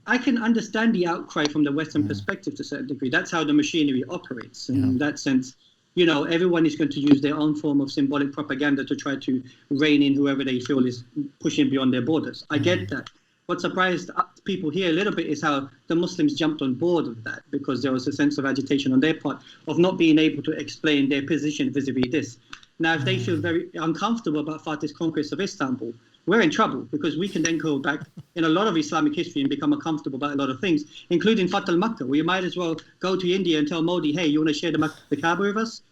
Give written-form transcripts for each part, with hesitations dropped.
I can understand the outcry from the Western perspective to a certain degree. That's how the machinery operates. And in that sense, everyone is going to use their own form of symbolic propaganda to try to rein in whoever they feel is pushing beyond their borders. I get that. What surprised people here a little bit is how the Muslims jumped on board of that, because there was a sense of agitation on their part of not being able to explain their position vis-a-vis this. Now, if they feel very uncomfortable about Fatih's conquest of Istanbul, we're in trouble, because we can then go back in a lot of Islamic history and become uncomfortable about a lot of things, including Fath al-Makkah. We might as well go to India and tell Modi, hey, you want to share the Kaaba with us?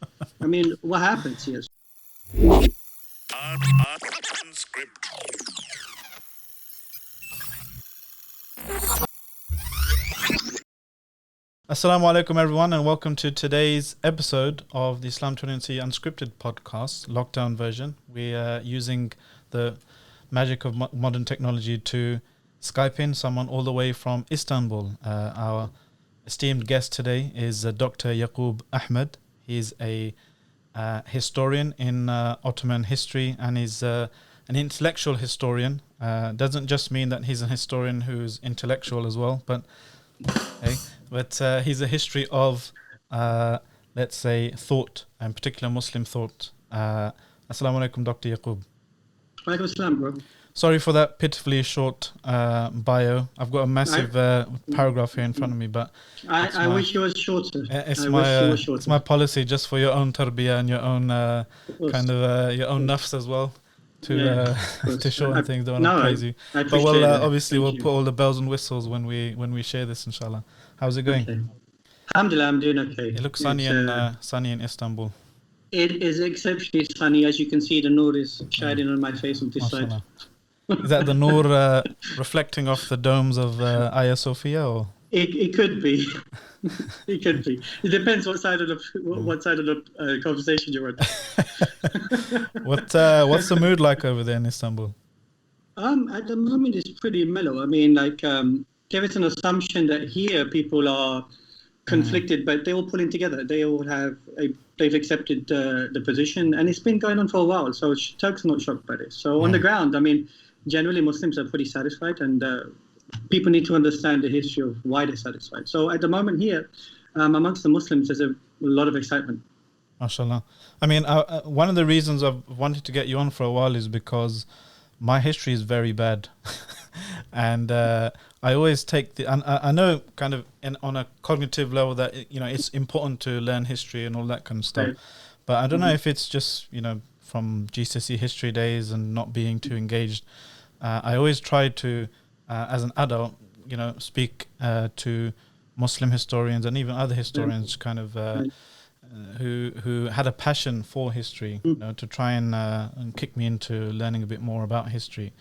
I mean, what happens here? Assalamu alaikum everyone, and welcome to today's episode of the Islam 20 Unscripted podcast, lockdown version. We are using the magic of modern technology to Skype in someone all the way from Istanbul. Our esteemed guest today is Dr Yakoob Ahmed. He's a historian in Ottoman history, and is an intellectual historian. Doesn't just mean that he's a historian who's intellectual as well, but he's a history of, let's say, thought, and particular Muslim thought. Assalamu alaikum, Dr Yakoob. Walaikum assalam, bro. Sorry for that pitifully short bio. I've got a massive paragraph here in front of me, but I wish it was shorter. It's my policy, just for your own tarbiyah and your own your own nafs as well, to shorten things. Don't want to praise you. But obviously we'll put all the bells and whistles when we share this, inshallah. How's it going? Okay. Alhamdulillah, I'm doing okay. It looks sunny in Istanbul. It is exceptionally sunny. As you can see, the noor is shining on my face on this side. Is that the noor reflecting off the domes of Aya Sophia, or? It could be. It could be. It depends what side of the conversation you're on. What's the mood like over there in Istanbul? At the moment, it's pretty mellow. I mean, there is an assumption that here people are conflicted, but they're all pulling together. They've accepted the position, and it's been going on for a while. So Turks are not shocked by this. So on the ground, I mean, generally Muslims are pretty satisfied, and people need to understand the history of why they're satisfied. So at the moment here, amongst the Muslims, there's a lot of excitement. MashaAllah. I mean, one of the reasons I've wanted to get you on for a while is because my history is very bad. And I always take I know kind of on a cognitive level that it's important to learn history and all that kind of stuff, right. But I don't know if it's just from GCSE history days and not being too engaged. I always try to as an adult speak to Muslim historians and even other historians kind of who had a passion for history, to try and kick me into learning a bit more about history.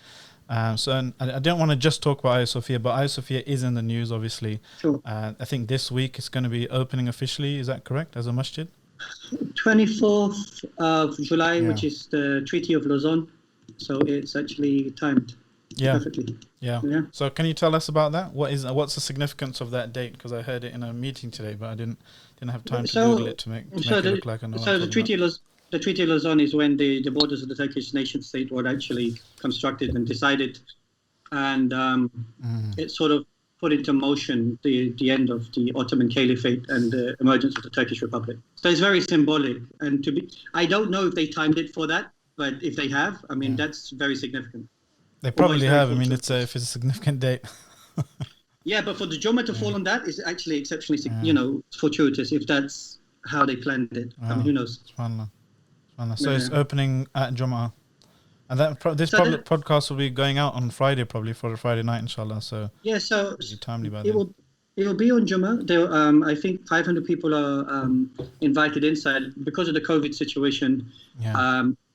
So I don't want to just talk about Hagia Sophia, but Hagia Sophia is in the news, obviously. Sure. I think this week it's going to be opening officially. Is that correct, as a masjid? 24th of July, which is the Treaty of Lausanne. So it's actually timed perfectly. Yeah. So can you tell us about that? What's the significance of that date? Because I heard it in a meeting today, but I didn't have time to Google it to make it look like I know. So the Treaty of Lausanne is when the borders of the Turkish nation state were actually constructed and decided, and it sort of put into motion the end of the Ottoman Caliphate and the emergence of the Turkish Republic. So it's very symbolic, and I don't know if they timed it for that, but if they have, I mean, that's very significant. They probably have. I mean, if it's a significant date. Yeah, but for the Jummah to fall on that is actually exceptionally, fortuitous, if that's how they planned it. I mean, who knows? So it's opening at Jummah. And this podcast will be going out on Friday, probably, for a Friday night, inshallah. So it'll be timely by then. It will be on Jummah. I think 500 people are invited inside. Because of the COVID situation,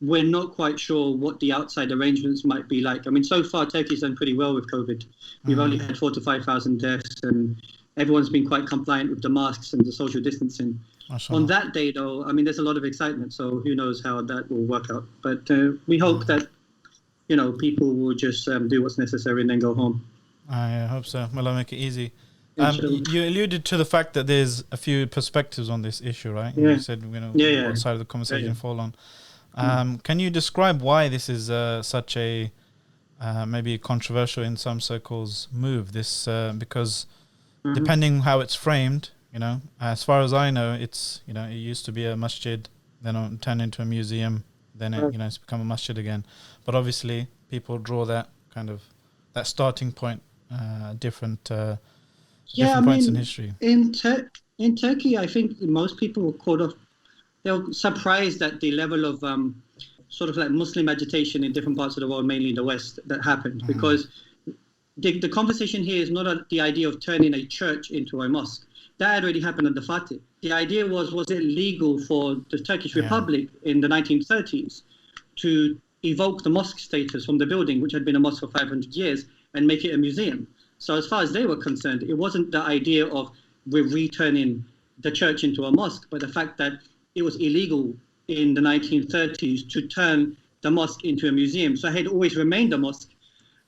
we're not quite sure what the outside arrangements might be like. I mean, so far, Turkey's done pretty well with COVID. We've only had 4,000 to 5,000 deaths, and everyone's been quite compliant with the masks and the social distancing. On that day, though, I mean, there's a lot of excitement, so who knows how that will work out. But we hope that, people will just do what's necessary and then go home. I hope so. Well, I'll make it easy. You alluded to the fact that there's a few perspectives on this issue, right? Yeah. You said, what side of the conversation fall on. Can you describe why this is such a maybe controversial in some circles move. This because depending how it's framed, as far as I know, it's it used to be a masjid, then it turned into a museum, then it's become a masjid again. But obviously, people draw that kind of that starting point, different points in history. In Turkey, I think most people were caught off. They were surprised at the level of sort of like Muslim agitation in different parts of the world, mainly in the West, that happened. Because the conversation here is not the idea of turning a church into a mosque. That had already happened under Fatih. The idea was it legal for the Turkish Republic in the 1930s to evoke the mosque status from the building, which had been a mosque for 500 years, and make it a museum? So as far as they were concerned, it wasn't the idea of we're returning the church into a mosque, but the fact that it was illegal in the 1930s to turn the mosque into a museum. So it had always remained a mosque,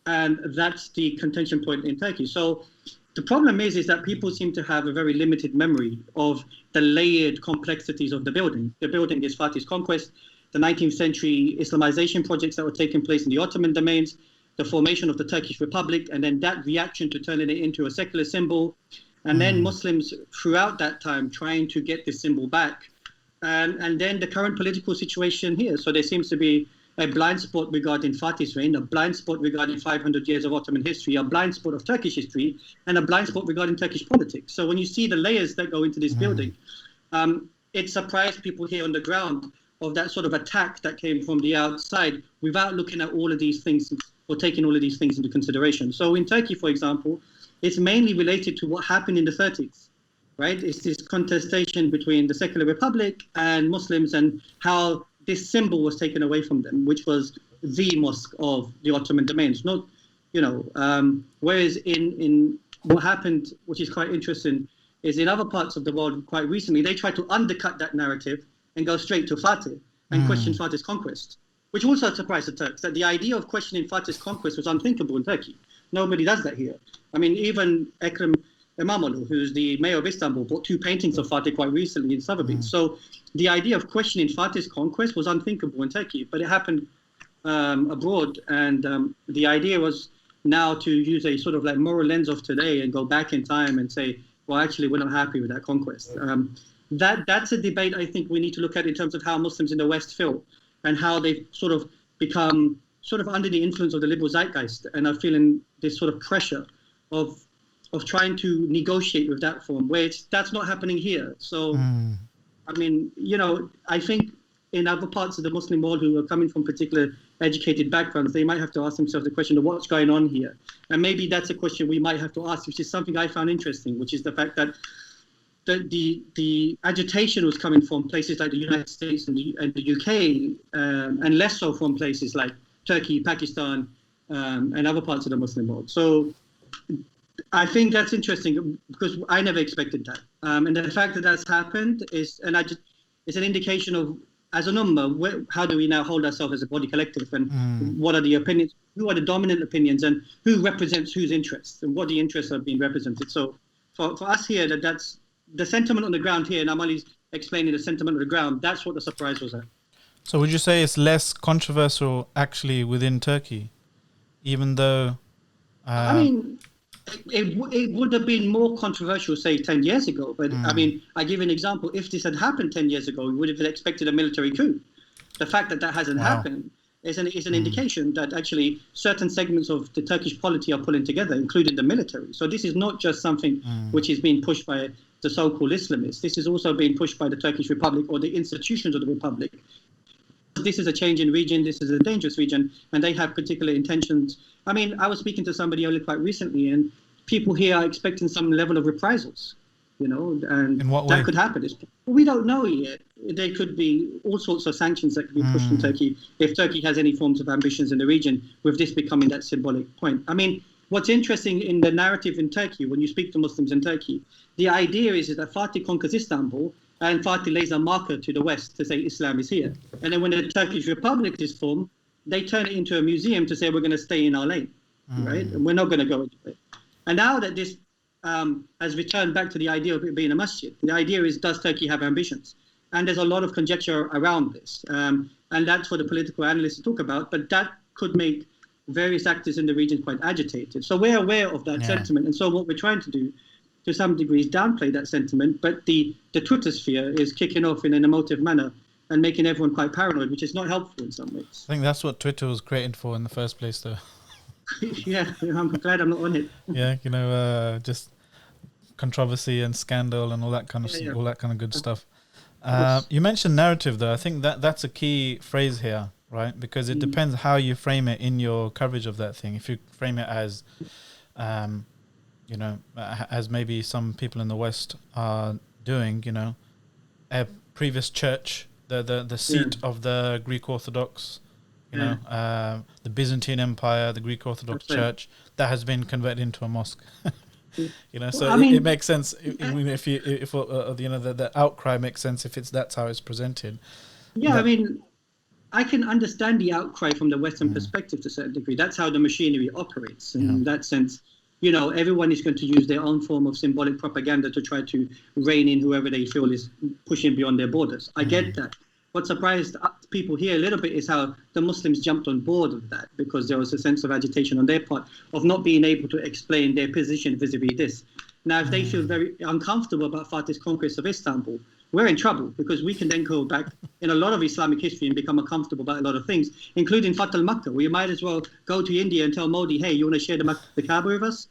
and that's the contention point in Turkey. So the problem is that people seem to have a very limited memory of the layered complexities of the building. The building is Fatih's conquest, the 19th century Islamization projects that were taking place in the Ottoman domains, the formation of the Turkish Republic, and then that reaction to turning it into a secular symbol, and then Muslims throughout that time trying to get this symbol back, and then the current political situation here. So there seems to be a blind spot regarding Fatih's reign, a blind spot regarding 500 years of Ottoman history, a blind spot of Turkish history, and a blind spot regarding Turkish politics. So when you see the layers that go into this building, it surprised people here on the ground of that sort of attack that came from the outside without looking at all of these things or taking all of these things into consideration. So in Turkey, for example, it's mainly related to what happened in the 30s, right? It's this contestation between the secular republic and Muslims and how this symbol was taken away from them, which was the mosque of the Ottoman domains. Not, whereas in what happened, which is quite interesting, is in other parts of the world quite recently, they tried to undercut that narrative and go straight to Fatih and question Fatih's conquest, which also surprised the Turks, that the idea of questioning Fatih's conquest was unthinkable in Turkey. Nobody does that here. I mean, even Ekrem İmamoğlu, who's the mayor of Istanbul, bought 2 paintings of Fatih quite recently in Sotheby's. So the idea of questioning Fatih's conquest was unthinkable in Turkey, but it happened abroad. And the idea was now to use a sort of like moral lens of today and go back in time and say, well, actually, we're not happy with that conquest. That's a debate I think we need to look at in terms of how Muslims in the West feel and how they've sort of become sort of under the influence of the liberal zeitgeist and are feeling this sort of pressure of trying to negotiate with that form, where that's not happening here. So, I mean, I think in other parts of the Muslim world who are coming from particular educated backgrounds, they might have to ask themselves the question of what's going on here. And maybe that's a question we might have to ask, which is something I found interesting, which is the fact that the agitation was coming from places like the United States and the UK, and less so from places like Turkey, Pakistan, and other parts of the Muslim world. So I think that's interesting because I never expected that. And the fact that that's happened it's an indication of, as a number, how do we now hold ourselves as a body collective, and what are the opinions, who are the dominant opinions, and who represents whose interests, and what the interests are being represented. So for us here, that's the sentiment on the ground here, and I'm only explaining the sentiment on the ground, that's what the surprise was at. So would you say it's less controversial actually within Turkey, even though... I mean, it would have been more controversial, say, 10 years ago. But I mean, I give an example. If this had happened 10 years ago, we would have expected a military coup. The fact that hasn't happened is an indication that actually certain segments of the Turkish polity are pulling together, including the military. So this is not just something which is being pushed by the so-called Islamists. This is also being pushed by the Turkish Republic or the institutions of the Republic. This is a changing region, this is a dangerous region, and they have particular intentions. I mean, I was speaking to somebody only quite recently, and people here are expecting some level of reprisals, and in what way? That could happen. We don't know yet. There could be all sorts of sanctions that could be pushed on Turkey if Turkey has any forms of ambitions in the region, with this becoming that symbolic point. I mean, what's interesting in the narrative in Turkey, when you speak to Muslims in Turkey, the idea is that Fatih conquers Istanbul, and Fatih lays a marker to the West to say Islam is here. And then when the Turkish Republic is formed, they turn it into a museum to say we're going to stay in our lane, right? And we're not going to go into it. And now that this has returned back to the idea of it being a masjid, the idea is, does Turkey have ambitions? And there's a lot of conjecture around this. And that's what the political analysts talk about. But that could make various actors in the region quite agitated. So we're aware of that sentiment. And so what we're trying to do, to some degree, is downplay that sentiment. But the Twitter sphere is kicking off in an emotive manner and making everyone quite paranoid, which is not helpful in some ways. I think that's what Twitter was created for in the first place, though. Yeah, I'm glad I'm not on it. Yeah, you know, just controversy and scandal and all that kind of all that kind of good stuff. You mentioned narrative, though. I think that's a key phrase here, right? Because it depends how you frame it in your coverage of that thing. If you frame it as, you know, as maybe some people in the West are doing, you know, a previous church, the seat of the Greek Orthodox, you know, the Byzantine Empire, the Greek Orthodox Church, that has been converted into a mosque. You know, so it makes sense if you know, the outcry makes sense if that's how it's presented. Yeah, I mean, I can understand the outcry from the Western perspective to a certain degree. That's how the machinery operates. And in that sense, you know, everyone is going to use their own form of symbolic propaganda to try to rein in whoever they feel is pushing beyond their borders. I get that. What surprised people here a little bit is how the Muslims jumped on board of that, because there was a sense of agitation on their part of not being able to explain their position vis-a-vis this. Now, if they feel very uncomfortable about Fatih's conquest of Istanbul, we're in trouble, because we can then go back in a lot of Islamic history and become uncomfortable about a lot of things, including Fath al-Makkah, where you might as well go to India and tell Modi, hey, you want to share the Kaaba with us?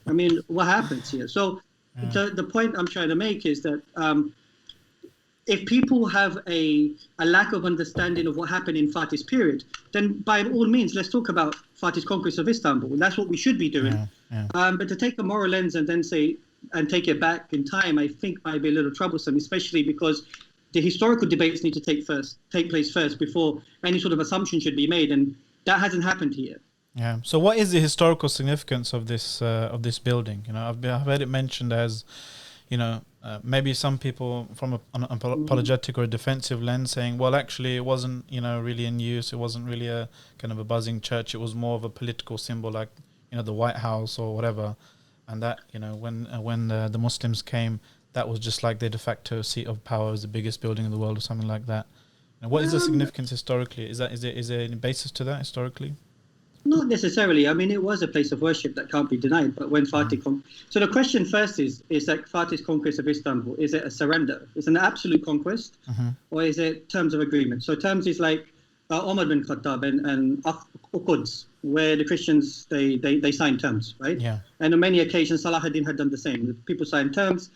I mean, what happens here? So the point I'm trying to make is that if people have a lack of understanding of what happened in Fatih's period, then by all means, let's talk about Fatih's conquest of Istanbul. And that's what we should be doing. But to take a moral lens and then say, and take it back in time, I think might be a little troublesome, especially because the historical debates need to take place first before any sort of assumption should be made. And that hasn't happened here. Yeah. So what is the historical significance of this building? You know, I've heard it mentioned as, you know, maybe some people from an apologetic or a defensive lens saying, well, actually, it wasn't, you know, really in use. It wasn't really a kind of a buzzing church. It was more of a political symbol, like, you know, the White House or whatever. And that, you know, when the Muslims came, that was just like their de facto seat of power, was the biggest building in the world or something like that. Now, what is the significance historically? Is there any basis to that historically? Not necessarily. I mean, it was a place of worship that can't be denied. But when Fatih so the question first is that Fatih's conquest of Istanbul, is it a surrender? Is it an absolute conquest, or is it terms of agreement? So terms is like Omar bin Khattab and Quds, where the Christians they signed terms, right? Yeah. And on many occasions, Salahuddin had done the same. People signed terms.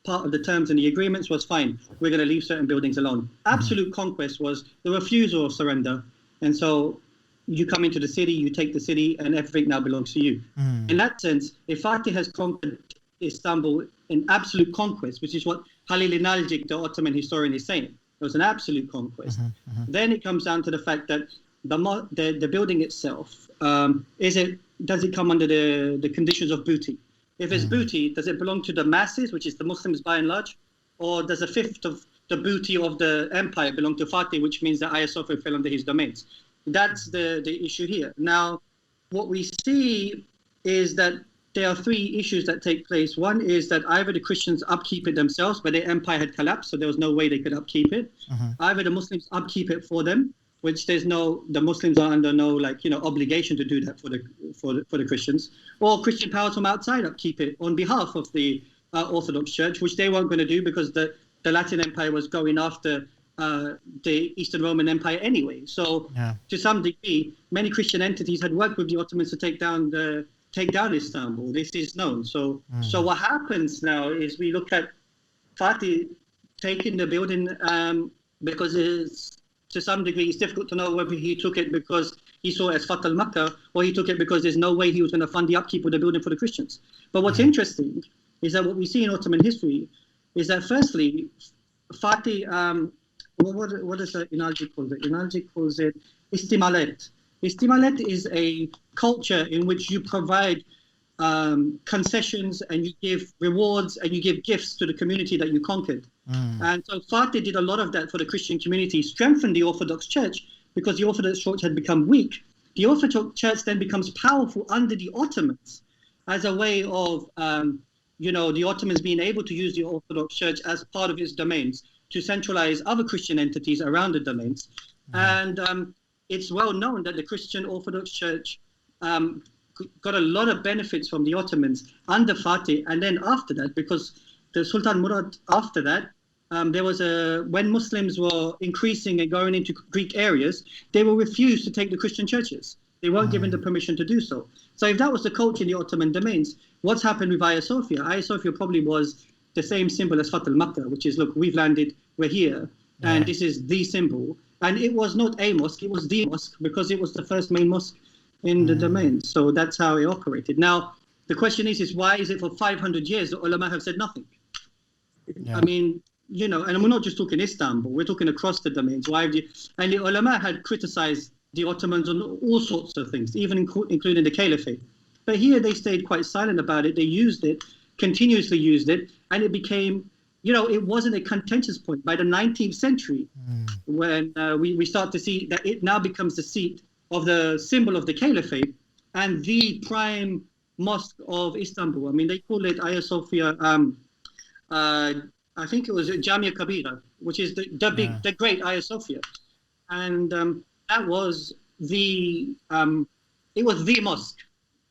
Part of the terms and the agreements was fine. We're going to leave certain buildings alone. Absolute conquest was the refusal of surrender, and so you come into the city, you take the city, and everything now belongs to you. In that sense, if Fatih has conquered Istanbul in absolute conquest, which is what Halil İnalcik, the Ottoman historian, is saying, it was an absolute conquest. Then it comes down to the fact that the building itself, does it come under the conditions of booty? If it's booty, does it belong to the masses, which is the Muslims by and large, or does a fifth of the booty of the empire belong to Fatih, which means that Hagia Sophia fell under his domains? That's the issue here. Now, what we see is that there are three issues that take place. One is that either the Christians upkeep it themselves, but their empire had collapsed, so there was no way they could upkeep it. Either the Muslims upkeep it for them, which the Muslims are under no obligation to do that for the Christians, or Christian powers from outside upkeep it on behalf of the Orthodox Church, which they weren't going to do because the Latin Empire was going after the Eastern Roman Empire anyway. So to some degree, many Christian entities had worked with the Ottomans to take down Istanbul. This is known. So what happens now is we look at Fatih taking the building because to some degree it's difficult to know whether he took it because he saw it as Fath al-Makkah or he took it because there's no way he was going to fund the upkeep of the building for the Christians. But what's interesting is that what we see in Ottoman history is that firstly, Fatih, what does Inalcik call it? Inalcik calls it istimalet. Istimalet is a culture in which you provide concessions and you give rewards and you give gifts to the community that you conquered. And so Fatih did a lot of that for the Christian community, strengthened the Orthodox Church because the Orthodox Church had become weak. The Orthodox Church then becomes powerful under the Ottomans as a way of, the Ottomans being able to use the Orthodox Church as part of its domains to centralize other Christian entities around the domains. And it's well known that the Christian Orthodox Church got a lot of benefits from the Ottomans under Fatih, and then after that, because the Sultan Murad after that, there was when Muslims were increasing and going into Greek areas, they were refused to take the Christian churches. They weren't given the permission to do so. So if that was the culture in the Ottoman domains, what's happened with Hagia Sophia? Hagia Sophia probably was the same symbol as Fath al-Makkah, which is, look, we've landed, we're here, and this is the symbol. And it was not a mosque, it was the mosque, because it was the first main mosque in the domain. So that's how it operated. Now, the question is why is it for 500 years the ulama have said nothing? Yeah. I mean, you know, and we're not just talking Istanbul, we're talking across the domains. And the ulama had criticized the Ottomans on all sorts of things, even including the caliphate. But here they stayed quite silent about it. They used it, continuously used it, and it became, you know, it wasn't a contentious point. By the 19th century, when we start to see that it now becomes the seat of the symbol of the caliphate and the prime mosque of Istanbul. I mean, they call it Aya Sophia, I think it was Jamia Kabira, which is the great Aya Sophia. And that was it was the mosque,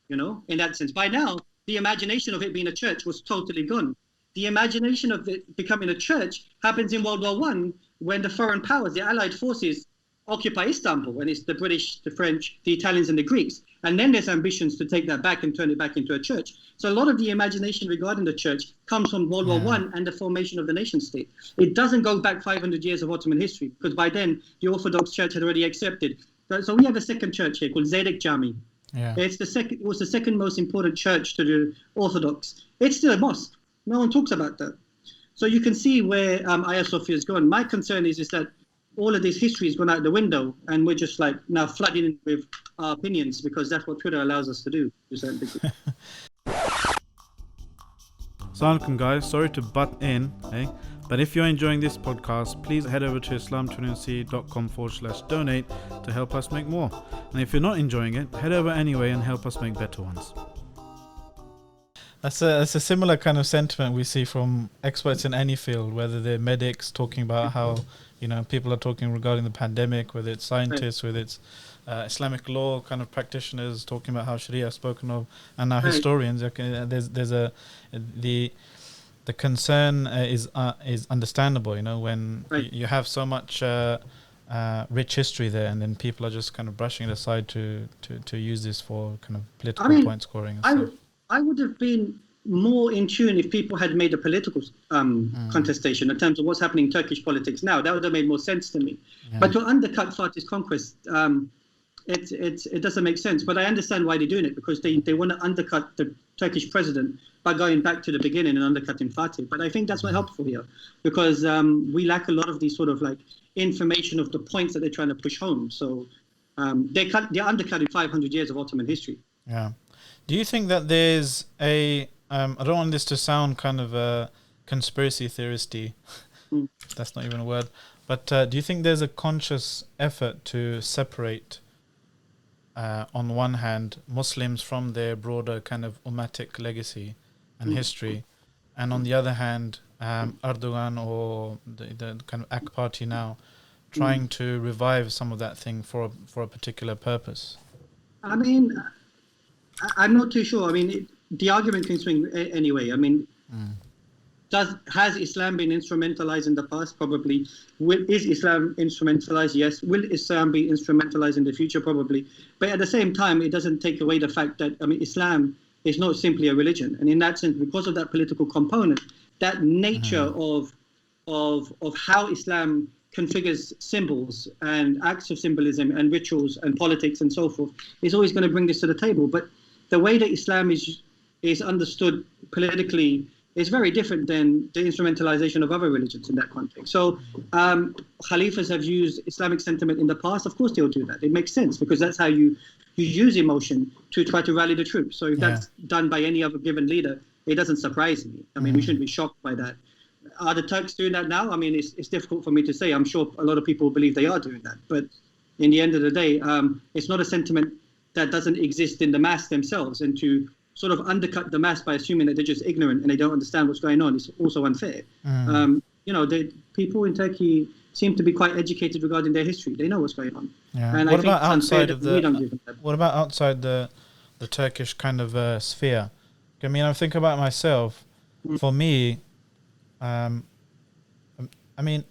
you know, in that sense. By now, the imagination of it being a church was totally gone. The imagination of it becoming a church happens in World War I, when the foreign powers, the Allied forces, occupy Istanbul, and it's the British, the French, the Italians, and the Greeks. And then there's ambitions to take that back and turn it back into a church. So a lot of the imagination regarding the church comes from World War I and the formation of the nation state. It doesn't go back 500 years of Ottoman history, because by then the Orthodox Church had already accepted. So we have a second church here called Zeydek Jami. Yeah. It was the second most important church to the Orthodox. It's still a mosque. No one talks about that. So you can see where Hagia Sophia is going. My concern is that all of this history has gone out the window, and we're just like now flooding in with our opinions, because that's what Twitter allows us to do. Assalamualaikum guys, sorry to butt in, but if you're enjoying this podcast, please head over to islam21c.com/donate to help us make more. And if you're not enjoying it, head over anyway and help us make better ones. That's a similar kind of sentiment we see from experts in any field, whether they're medics talking about how, you know, people are talking regarding the pandemic, whether it's scientists, whether it's Islamic law kind of practitioners talking about how Sharia is spoken of, and now historians. The concern is understandable, you know, when you have so much rich history there, and then people are just kind of brushing it aside to use this for kind of political point scoring and stuff. I would have been more in tune if people had made a political contestation in terms of what's happening in Turkish politics now. That would have made more sense to me. Yeah. But to undercut Fatih's conquest, it doesn't make sense. But I understand why they're doing it, because they want to undercut the Turkish president by going back to the beginning and undercutting Fatih. But I think that's not helpful here, because we lack a lot of these sort of like information of the points that they're trying to push home. So they're undercutting 500 years of Ottoman history. Yeah. Do you think that there's I don't want this to sound kind of a conspiracy theoristy, that's not even a word, but do you think there's a conscious effort to separate, on one hand, Muslims from their broader kind of Ummatic legacy and history, and on the other hand, Erdogan or the kind of AK party now trying to revive some of that thing for a particular purpose? I mean, I'm not too sure. I mean, the argument can swing anyway. I mean, has Islam been instrumentalized in the past? Probably. Is Islam instrumentalized? Yes. Will Islam be instrumentalized in the future? Probably. But at the same time, it doesn't take away the fact that, I mean, Islam is not simply a religion. And in that sense, because of that political component, that nature of how Islam configures symbols and acts of symbolism and rituals and politics and so forth is always going to bring this to the table. But the way that Islam is understood politically is very different than the instrumentalization of other religions in that context. So Khalifas have used Islamic sentiment in the past. Of course they'll do that. It makes sense, because that's how you use emotion to try to rally the troops. So if that's done by any other given leader, it doesn't surprise me. I mean, we shouldn't be shocked by that. Are the Turks doing that now? I mean, it's difficult for me to say. I'm sure a lot of people believe they are doing that. But in the end of the day, it's not a sentiment that doesn't exist in the mass themselves, and to sort of undercut the mass by assuming that they're just ignorant and they don't understand what's going on is also unfair. You know, people in Turkey seem to be quite educated regarding their history. They know what's going on. Yeah. And what about outside of the? What about outside the the Turkish kind of sphere. I mean, I think about myself. For me, I mean,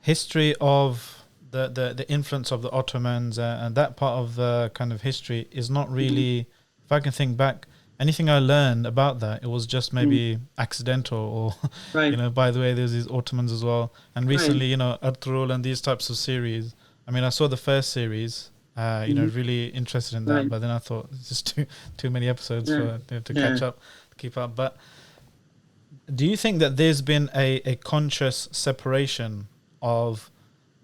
history of the influence of the Ottomans and that part of the kind of history is not really, if I can think back, anything I learned about that, it was just maybe accidental or, Right. you know, by the way, there's these Ottomans as well. And recently, you know, Ertugrul and these types of series. I mean, I saw the first series, you know, really interested in that. Right. But then I thought it's just too many episodes for to catch up, to keep up. But do you think that there's been a conscious separation of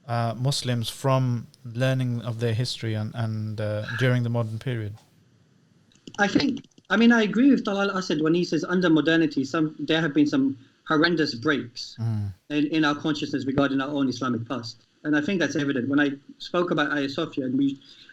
Muslims from learning of their history and during the modern period? I mean, I agree with Talal Asad when he says under modernity, there have been some horrendous breaks in our consciousness regarding our own Islamic past. And I think that's evident. When I spoke about Hagia Sophia,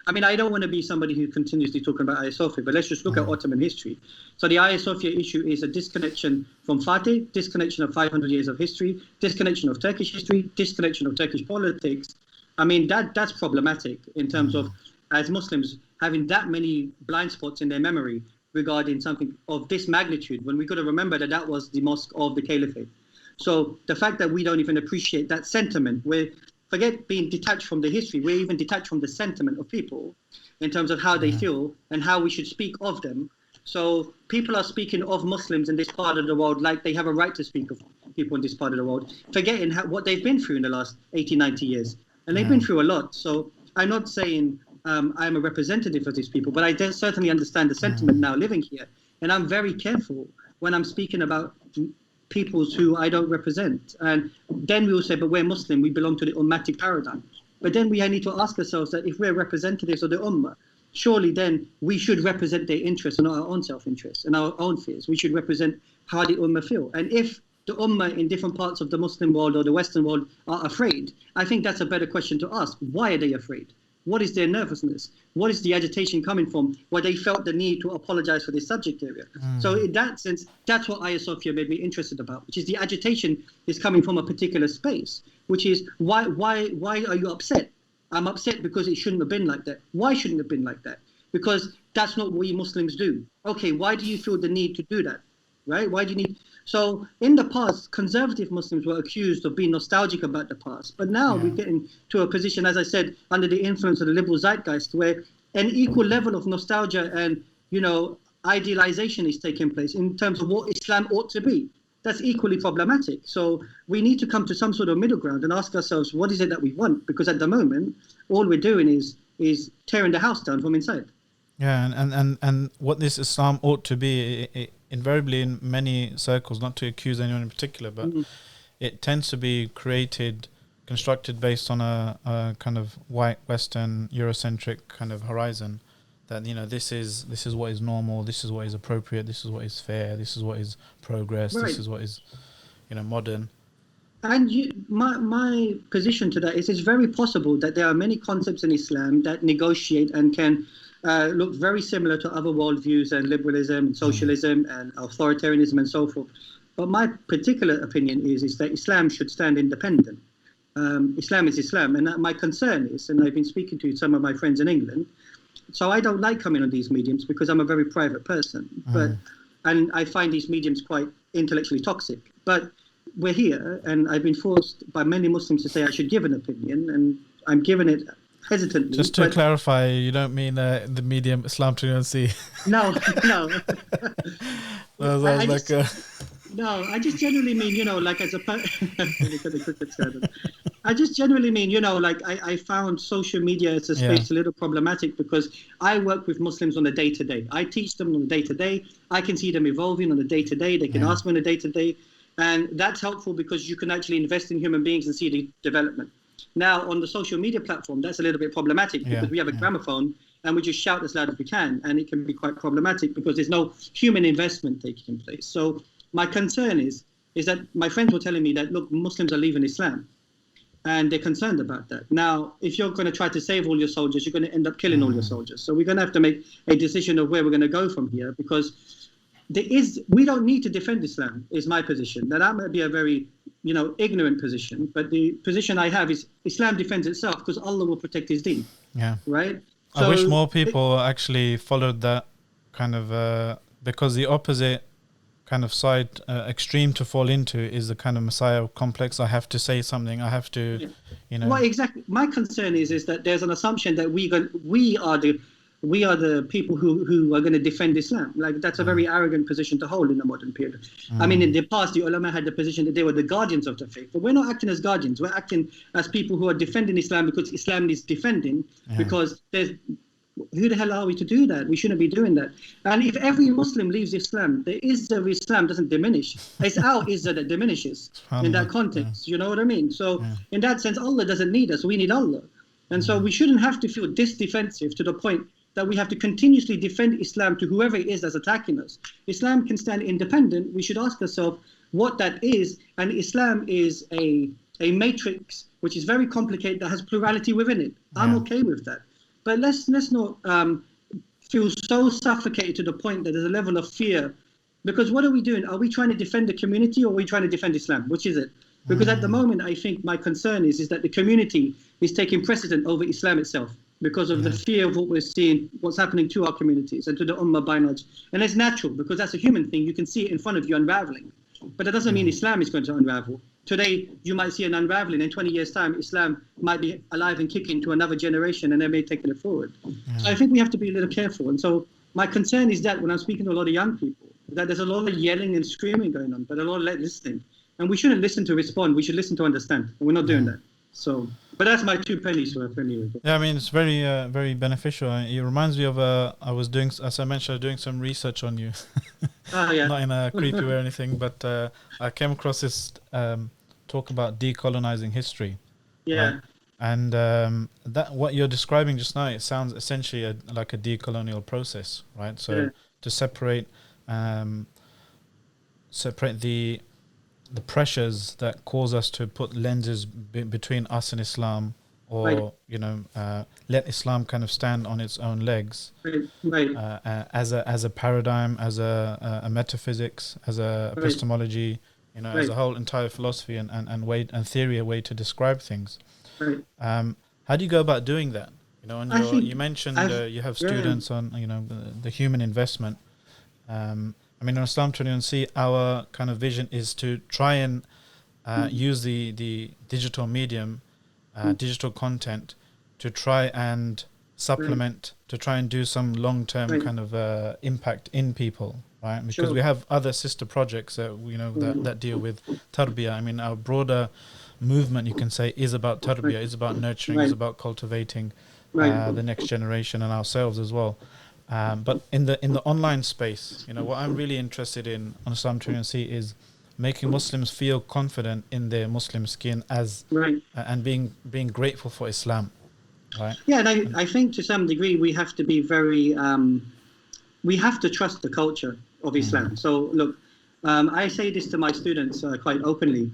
I don't want to be somebody who continuously talking about Hagia Sophia, but let's just look at Ottoman history. So the Hagia Sophia issue is a disconnection from Fatih, disconnection of 500 years of history, disconnection of Turkish history, disconnection of Turkish politics. I mean, that's problematic in terms of, as Muslims, having that many blind spots in their memory regarding something of this magnitude, when we've got to remember that was the mosque of the caliphate. So the fact that we don't even appreciate that sentiment, forget being detached from the history, we're even detached from the sentiment of people in terms of how they feel and how we should speak of them. So people are speaking of Muslims in this part of the world like they have a right to speak of people in this part of the world, forgetting what they've been through in the last 80, 90 years. And they've been through a lot. So I'm not saying I'm a representative of these people, but I certainly understand the sentiment now living here. And I'm very careful when I'm speaking about peoples who I don't represent. And then we will say, but we're Muslim, we belong to the Ummati paradigm. But then we need to ask ourselves that if we're representatives of the Ummah, surely then we should represent their interests and not our own self-interests and our own fears. We should represent how the Ummah feel. And if the Ummah in different parts of the Muslim world or the Western world are afraid, I think that's a better question to ask. Why are they afraid? What is their nervousness? What is the agitation coming from where they felt the need to apologize for this subject area? So in that sense, that's what Hagia Sophia made me interested about, which is the agitation is coming from a particular space, which is why are you upset? I'm upset because it shouldn't have been like that. Why shouldn't it have been like that? Because that's not what we Muslims do. Okay, why do you feel the need to do that? Right? Why do you need... So in the past, conservative Muslims were accused of being nostalgic about the past. But now we're getting to a position, as I said, under the influence of the liberal zeitgeist, where an equal level of nostalgia and, you know, idealization is taking place in terms of what Islam ought to be. That's equally problematic. So we need to come to some sort of middle ground and ask ourselves, what is it that we want? Because at the moment, all we're doing is tearing the house down from inside. Yeah, and what this Islam ought to be, invariably in many circles, not to accuse anyone in particular, but it tends to be constructed based on a kind of white, Western, Eurocentric kind of horizon. That, you know, this is what is normal, this is what is appropriate, this is what is fair, this is what is progress, this is what is, you know, modern. And my position to that is it's very possible that there are many concepts in Islam that negotiate and can look very similar to other worldviews and liberalism and socialism and authoritarianism and so forth. But my particular opinion is that Islam should stand independent. Islam is Islam. And my concern is, and I've been speaking to some of my friends in England, so I don't like coming on these mediums because I'm a very private person. And I find these mediums quite intellectually toxic. But we're here, and I've been forced by many Muslims to say I should give an opinion, and I'm giving it hesitantly. Just to clarify, you don't mean the medium Islam 3C? No. No, I just generally mean, you know, like as a I just generally mean, you know, like I found social media as a space a little problematic because I work with Muslims on a day-to-day. I teach them on a day-to-day. I can see them evolving on a day-to-day. They can ask me on a day-to-day. And that's helpful because you can actually invest in human beings and see the development. Now, on the social media platform, that's a little bit problematic because we have a gramophone and we just shout as loud as we can. And it can be quite problematic because there's no human investment taking place. So my concern is that my friends were telling me that, look, Muslims are leaving Islam. And they're concerned about that. Now, if you're going to try to save all your soldiers, you're going to end up killing all your soldiers. So we're going to have to make a decision of where we're going to go from here because we don't need to defend Islam, is my position. Now, that might be a very, you know, ignorant position, but the position I have is Islam defends itself because Allah will protect his deen. Yeah. Right? So I wish more people actually followed that kind of because the opposite kind of side extreme to fall into is the kind of Messiah complex. I have to say something. I have to, Well, exactly. My concern is that there's an assumption that we are the people who are going to defend Islam. Like, that's a very arrogant position to hold in the modern period. I mean, in the past, the ulama had the position that they were the guardians of the faith, but we're not acting as guardians. We're acting as people who are defending Islam because Islam needs defending. Because who the hell are we to do that? We shouldn't be doing that. And if every Muslim leaves Islam, the izzah of Islam doesn't diminish. It's our izzah that diminishes in that context. You know what I mean? So in that sense, Allah doesn't need us. We need Allah. And so we shouldn't have to feel this defensive to the point that we have to continuously defend Islam to whoever it is that's attacking us. Islam can stand independent. We should ask ourselves what that is. And Islam is a matrix which is very complicated that has plurality within it. I'm okay with that. But let's not feel so suffocated to the point that there's a level of fear. Because what are we doing? Are we trying to defend the community, or are we trying to defend Islam? Which is it? Because at the moment, I think my concern is that the community is taking precedent over Islam itself because of the fear of what we're seeing, what's happening to our communities and to the ummah by and large. And it's natural, because that's a human thing. You can see it in front of you unraveling. But that doesn't mean Islam is going to unravel. Today, you might see an unraveling. In 20 years' time, Islam might be alive and kicking to another generation, and they may take it forward. So I think we have to be a little careful. And so my concern is that when I'm speaking to a lot of young people, that there's a lot of yelling and screaming going on, but a lot of listening. And we shouldn't listen to respond. We should listen to understand. And we're not doing that. So, but that's my 2 pennies worth anyway. Yeah, I mean, it's very, very beneficial. It reminds me of, I was doing, as I mentioned, I was doing some research on you. Not in a creepy way or anything, but I came across this talk about decolonizing history. Yeah. Right? And that what you're describing just now, it sounds essentially like a decolonial process, right? So to separate the pressures that cause us to put lenses between us and Islam, or let Islam kind of stand on its own legs, as a paradigm, as a metaphysics, as a epistemology, as a whole entire philosophy and way and theory, a way to describe things. How do you go about doing that? You mentioned you have students on the human investment. I mean, on Islam 21C, our kind of vision is to try and use the digital medium, digital content, to try and supplement, to try and do some long-term kind of impact in people, right? Because we have other sister projects that that deal with tarbiyah. I mean, our broader movement, you can say, is about tarbiyah, is about nurturing, is about cultivating the next generation and ourselves as well. But in the online space, what I'm really interested in on Islam 21C is making Muslims feel confident in their Muslim skin and being grateful for Islam, right? Yeah, and I think to some degree we have to be very we have to trust the culture of Islam. So look, I say this to my students quite openly.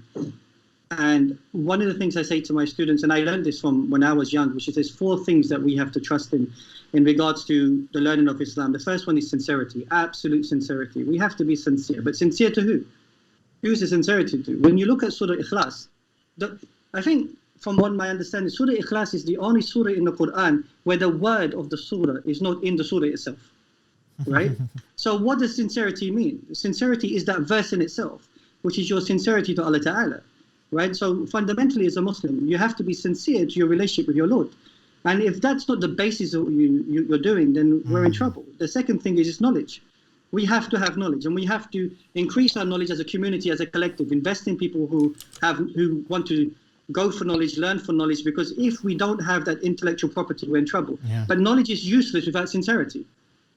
And one of the things I say to my students, and I learned this from when I was young, which is there's 4 things that we have to trust in regards to the learning of Islam. The first one is sincerity, absolute sincerity. We have to be sincere, but sincere to who? Who's the sincerity to? When you look at Surah Ikhlas, I think from what my understanding, Surah Ikhlas is the only surah in the Quran where the word of the surah is not in the surah itself, right? So what does sincerity mean? Sincerity is that verse in itself, which is your sincerity to Allah Ta'ala. Right? So fundamentally, as a Muslim, you have to be sincere to your relationship with your Lord. And if that's not the basis of what you're doing, then we're in trouble. The second thing is knowledge. We have to have knowledge, and we have to increase our knowledge as a community, as a collective, invest in people who want to go for knowledge, learn for knowledge, because if we don't have that intellectual property, we're in trouble. But knowledge is useless without sincerity.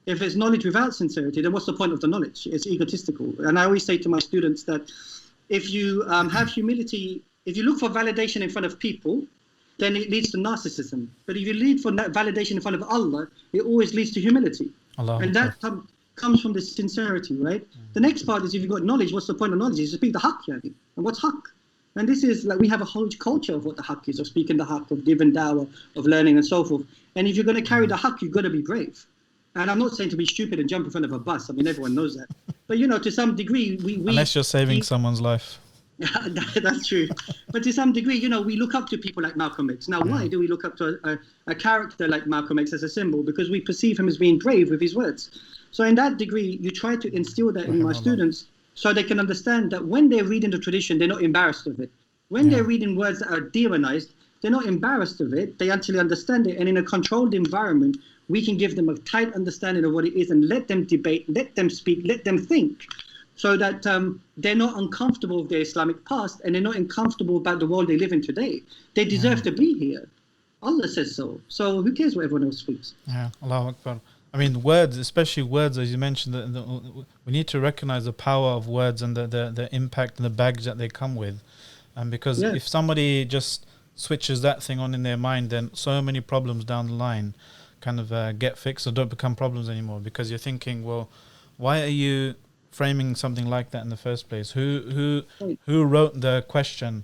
If there's knowledge without sincerity, then what's the point of the knowledge? It's egotistical. And I always say to my students that if you have humility, if you look for validation in front of people, then it leads to narcissism. But if you lead for validation in front of Allah, it always leads to humility. And that comes from the sincerity, right? The next part is if you've got knowledge, what's the point of knowledge? Is to speak the haqq, yani. And what's haqq? And this is like, we have a whole culture of what the haqq is, of speaking the haqq, of giving dawah, of learning and so forth. And if you're going to carry the haqq, you've got to be brave. And I'm not saying to be stupid and jump in front of a bus. I mean, everyone knows that. But, to some degree, we unless you're saving someone's life. That's true. But to some degree, we look up to people like Malcolm X. Now, why do we look up to a character like Malcolm X as a symbol? Because we perceive him as being brave with his words. So in that degree, you try to instill that in my students so they can understand that when they're reading the tradition, they're not embarrassed of it. When they're reading words that are demonized, they're not embarrassed of it. They actually understand it. And in a controlled environment, we can give them a tight understanding of what it is and let them debate, let them speak, let them think, so that they're not uncomfortable with their Islamic past and they're not uncomfortable about the world they live in today. They deserve to be here. Allah says so. So who cares what everyone else speaks? Yeah, Allahu Akbar. I mean, words, especially words, as you mentioned, we need to recognize the power of words and the impact and the baggage that they come with. And because if somebody just switches that thing on in their mind, then so many problems down the line kind of get fixed or don't become problems anymore. Because you're thinking, well, why are you framing something like that in the first place? Who wrote the question?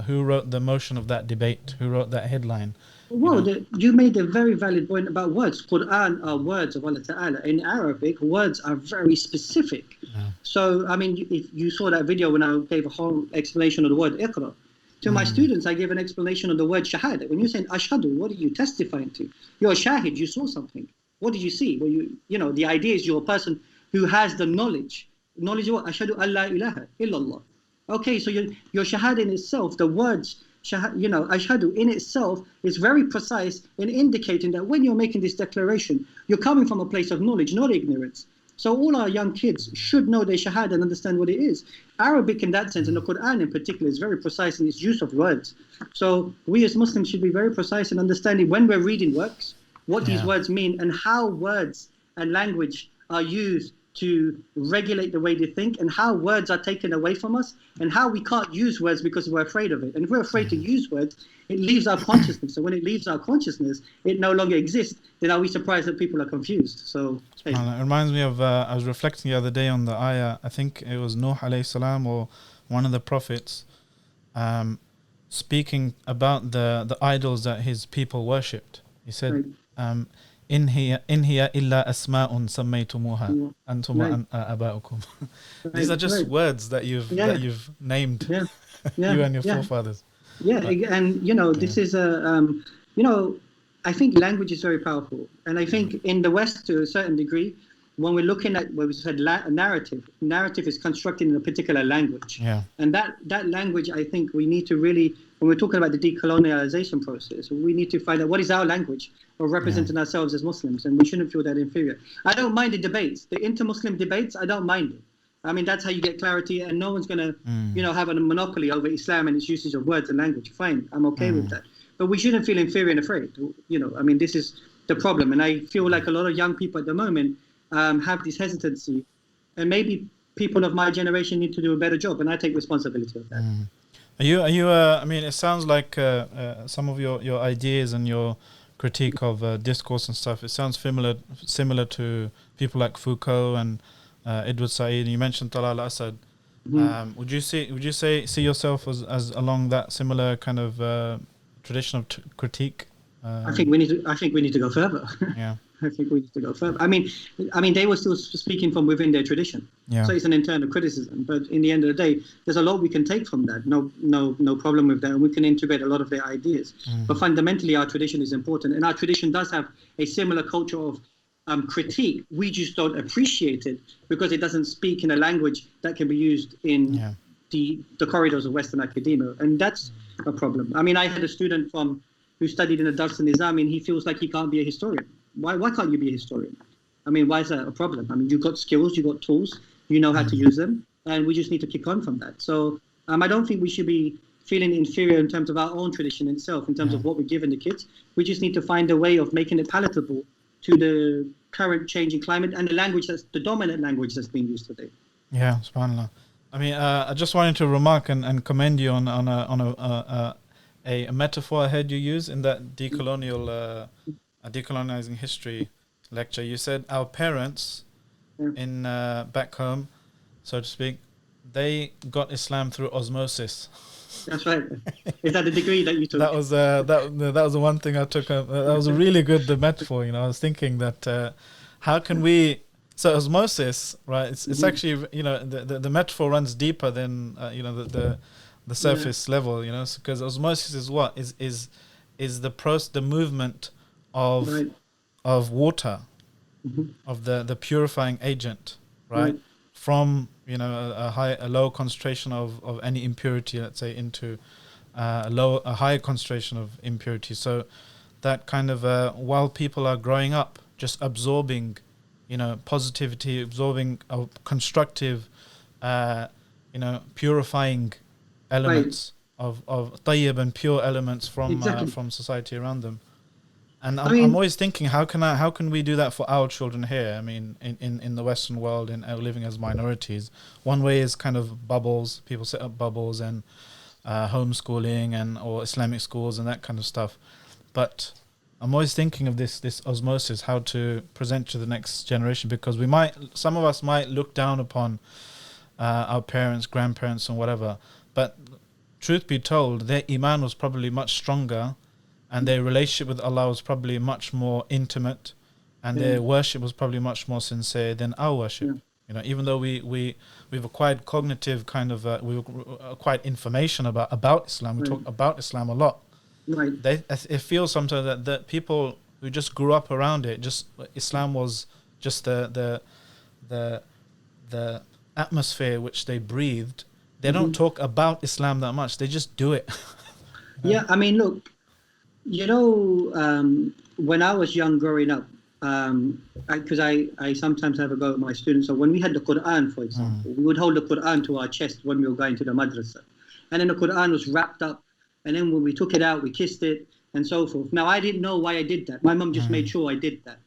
Who wrote the motion of that debate? Who wrote that headline? Well, you made a very valid point about words. Quran are words of Allah Ta'ala. In Arabic, words are very specific. Yeah. So, I mean, if you saw that video when I gave a whole explanation of the word iqra, to my students, I gave an explanation of the word shahada. When you're saying ashhadu, what are you testifying to? You're a shahid, you saw something. What did you see? Well, you know, the idea is you're a person who has the knowledge. Knowledge of what? Ashhadu an la ilaha illallah. Okay, so your shahada in itself, the words, ashhadu in itself is very precise in indicating that when you're making this declaration, you're coming from a place of knowledge, not ignorance. So all our young kids should know their shahada and understand what it is. Arabic in that sense, and the Quran in particular, is very precise in its use of words. So we as Muslims should be very precise in understanding when we're reading works, what these words mean, and how words and language are used to regulate the way they think, and how words are taken away from us, and how we can't use words because we're afraid of it. And if we're afraid to use words, it leaves our consciousness. So when it leaves our consciousness, it no longer exists. Then are we surprised that people are confused? So it reminds me of, I was reflecting the other day on the ayah, I think it was Nuh alayhi salam or one of the prophets, speaking about the idols that his people worshipped. He said, إن هي إلا أسماء سميتموها أنتم وآباؤكم. These are just words that you've named, you and your forefathers. And this is I think language is very powerful, and I think in the West to a certain degree, when we're looking at what we said narrative is constructed in a particular language, and that language, I think we need to really, when we're talking about the decolonization process, we need to find out what is our language of representing ourselves as Muslims, and we shouldn't feel that inferior. I don't mind the debates, the inter-Muslim debates. I don't mind it. I mean, that's how you get clarity, and no one's going to, have a monopoly over Islam and its usage of words and language. Fine, I'm okay with that. But we shouldn't feel inferior and afraid. I mean, this is the problem, and I feel like a lot of young people at the moment have this hesitancy, and maybe people of my generation need to do a better job, and I take responsibility of that. Are you? I mean, it sounds like some of your ideas and your critique of discourse and stuff. It sounds similar to people like Foucault and Edward Said. You mentioned Talal Asad. Would you see yourself as along that similar kind of tradition of critique? I think we need to go further. I think we need to go further. I mean, they were still speaking from within their tradition, so it's an internal criticism. But in the end of the day, there's a lot we can take from that. No problem with that, and we can integrate a lot of their ideas. But fundamentally, our tradition is important, and our tradition does have a similar culture of critique. We just don't appreciate it because it doesn't speak in a language that can be used in the corridors of Western academia, and that's a problem. I mean, I had a student who studied in the Dars al-Nizami, and he feels like he can't be a historian. Why can't you be a historian? I mean, why is that a problem? I mean, you've got skills, you've got tools, you know how to use them, and we just need to kick on from that. So I don't think we should be feeling inferior in terms of our own tradition itself, in terms of what we're giving the kids. We just need to find a way of making it palatable to the current changing climate and the language that's the dominant language that's being used today. Yeah, subhanAllah. I mean, I just wanted to remark and commend you on a metaphor I heard you use in that decolonizing history lecture. You said our parents in back home, so to speak, they got Islam through osmosis. That's right. Is that the degree that you took? That was the one thing I took. That was a really good metaphor. I was thinking that how can we? So osmosis, right? It's actually the metaphor runs deeper than the surface level. Because osmosis is what is the movement of water of the purifying agent, right? From a low concentration of any impurity, let's say, into a higher concentration of impurity. So that kind of while people are growing up, just absorbing, positivity, absorbing constructive, purifying elements of tayyib and pure elements from society around them. And I'm always thinking, how can we do that for our children here? I mean, in the Western world, in living as minorities, one way is kind of bubbles. People set up bubbles and homeschooling or Islamic schools and that kind of stuff. But I'm always thinking of this osmosis, how to present to the next generation, because some of us might look down upon our parents, grandparents, and whatever. But truth be told, their iman was probably much stronger, and their relationship with Allah was probably much more intimate, and their worship was probably much more sincere than our worship. Even though we've acquired cognitive kind of we've acquired information about Islam, we talk about Islam a lot. It feels sometimes that people who just grew up around it, just Islam was just the atmosphere which they breathed. They don't talk about Islam that much. They just do it. Yeah, I mean, look. When I was young growing up, because I sometimes have a go at my students. So when we had the Quran, for example, we would hold the Quran to our chest when we were going to the madrasa. And then the Quran was wrapped up. And then when we took it out, we kissed it and so forth. Now, I didn't know why I did that. My mum just made sure I did that.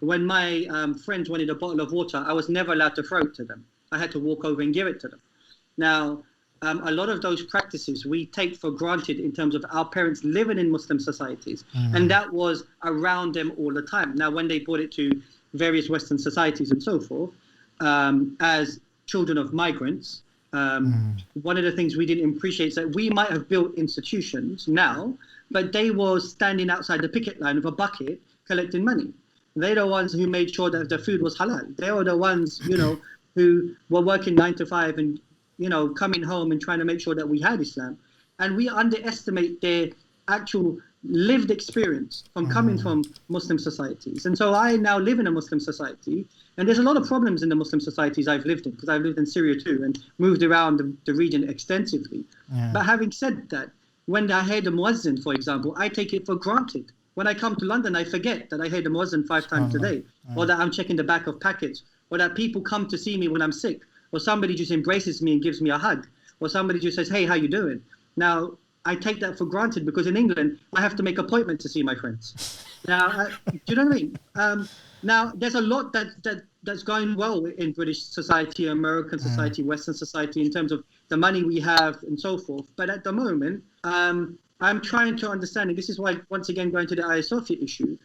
When my friends wanted a bottle of water, I was never allowed to throw it to them. I had to walk over and give it to them. Now, a lot of those practices we take for granted in terms of our parents living in Muslim societies. And that was around them all the time. Now, when they brought it to various Western societies and so forth, as children of migrants, one of the things we didn't appreciate is that we might have built institutions now, but they were standing outside the picket line with a bucket collecting money. They're the ones who made sure that the food was halal. They were the ones, who were working 9 to 5 and coming home and trying to make sure that we had Islam. And we underestimate their actual lived experience from coming from Muslim societies. And so I now live in a Muslim society, and there's a lot of problems in the Muslim societies I've lived in, because I've lived in Syria too and moved around the region extensively. But having said that, when I hear the muezzin, for example, I take it for granted. When I come to London, I forget that I hear the muezzin 5 times a day, or that I'm checking the back of packets, or that people come to see me when I'm sick, or somebody just embraces me and gives me a hug, or somebody just says, hey, how you doing? Now, I take that for granted because in England, I have to make appointments to see my friends. Now, do you know what I mean? Now, there's a lot that's going well in British society, American society, Western society, in terms of the money we have and so forth. But at the moment, I'm trying to understand, and this is why, once again, going to the Hagia Sophia issue,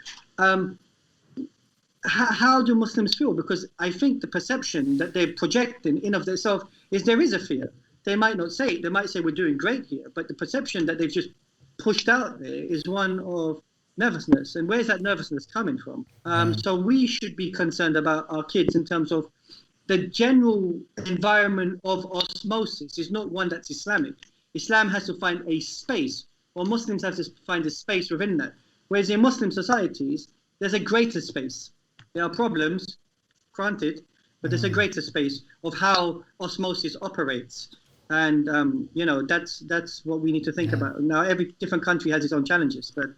how do Muslims feel? Because I think the perception that they're projecting in of themselves is there is a fear. They might not say it. They might say we're doing great here, but the perception that they've just pushed out there is one of nervousness. And where's that nervousness coming from? So we should be concerned about our kids in terms of the general environment of osmosis is not one that's Islamic. Islam has to find a space, or Muslims have to find a space within that. Whereas in Muslim societies, there's a greater space. There are problems, granted, but there's a greater space of how osmosis operates. And, that's what we need to think about. Now, every different country has its own challenges, but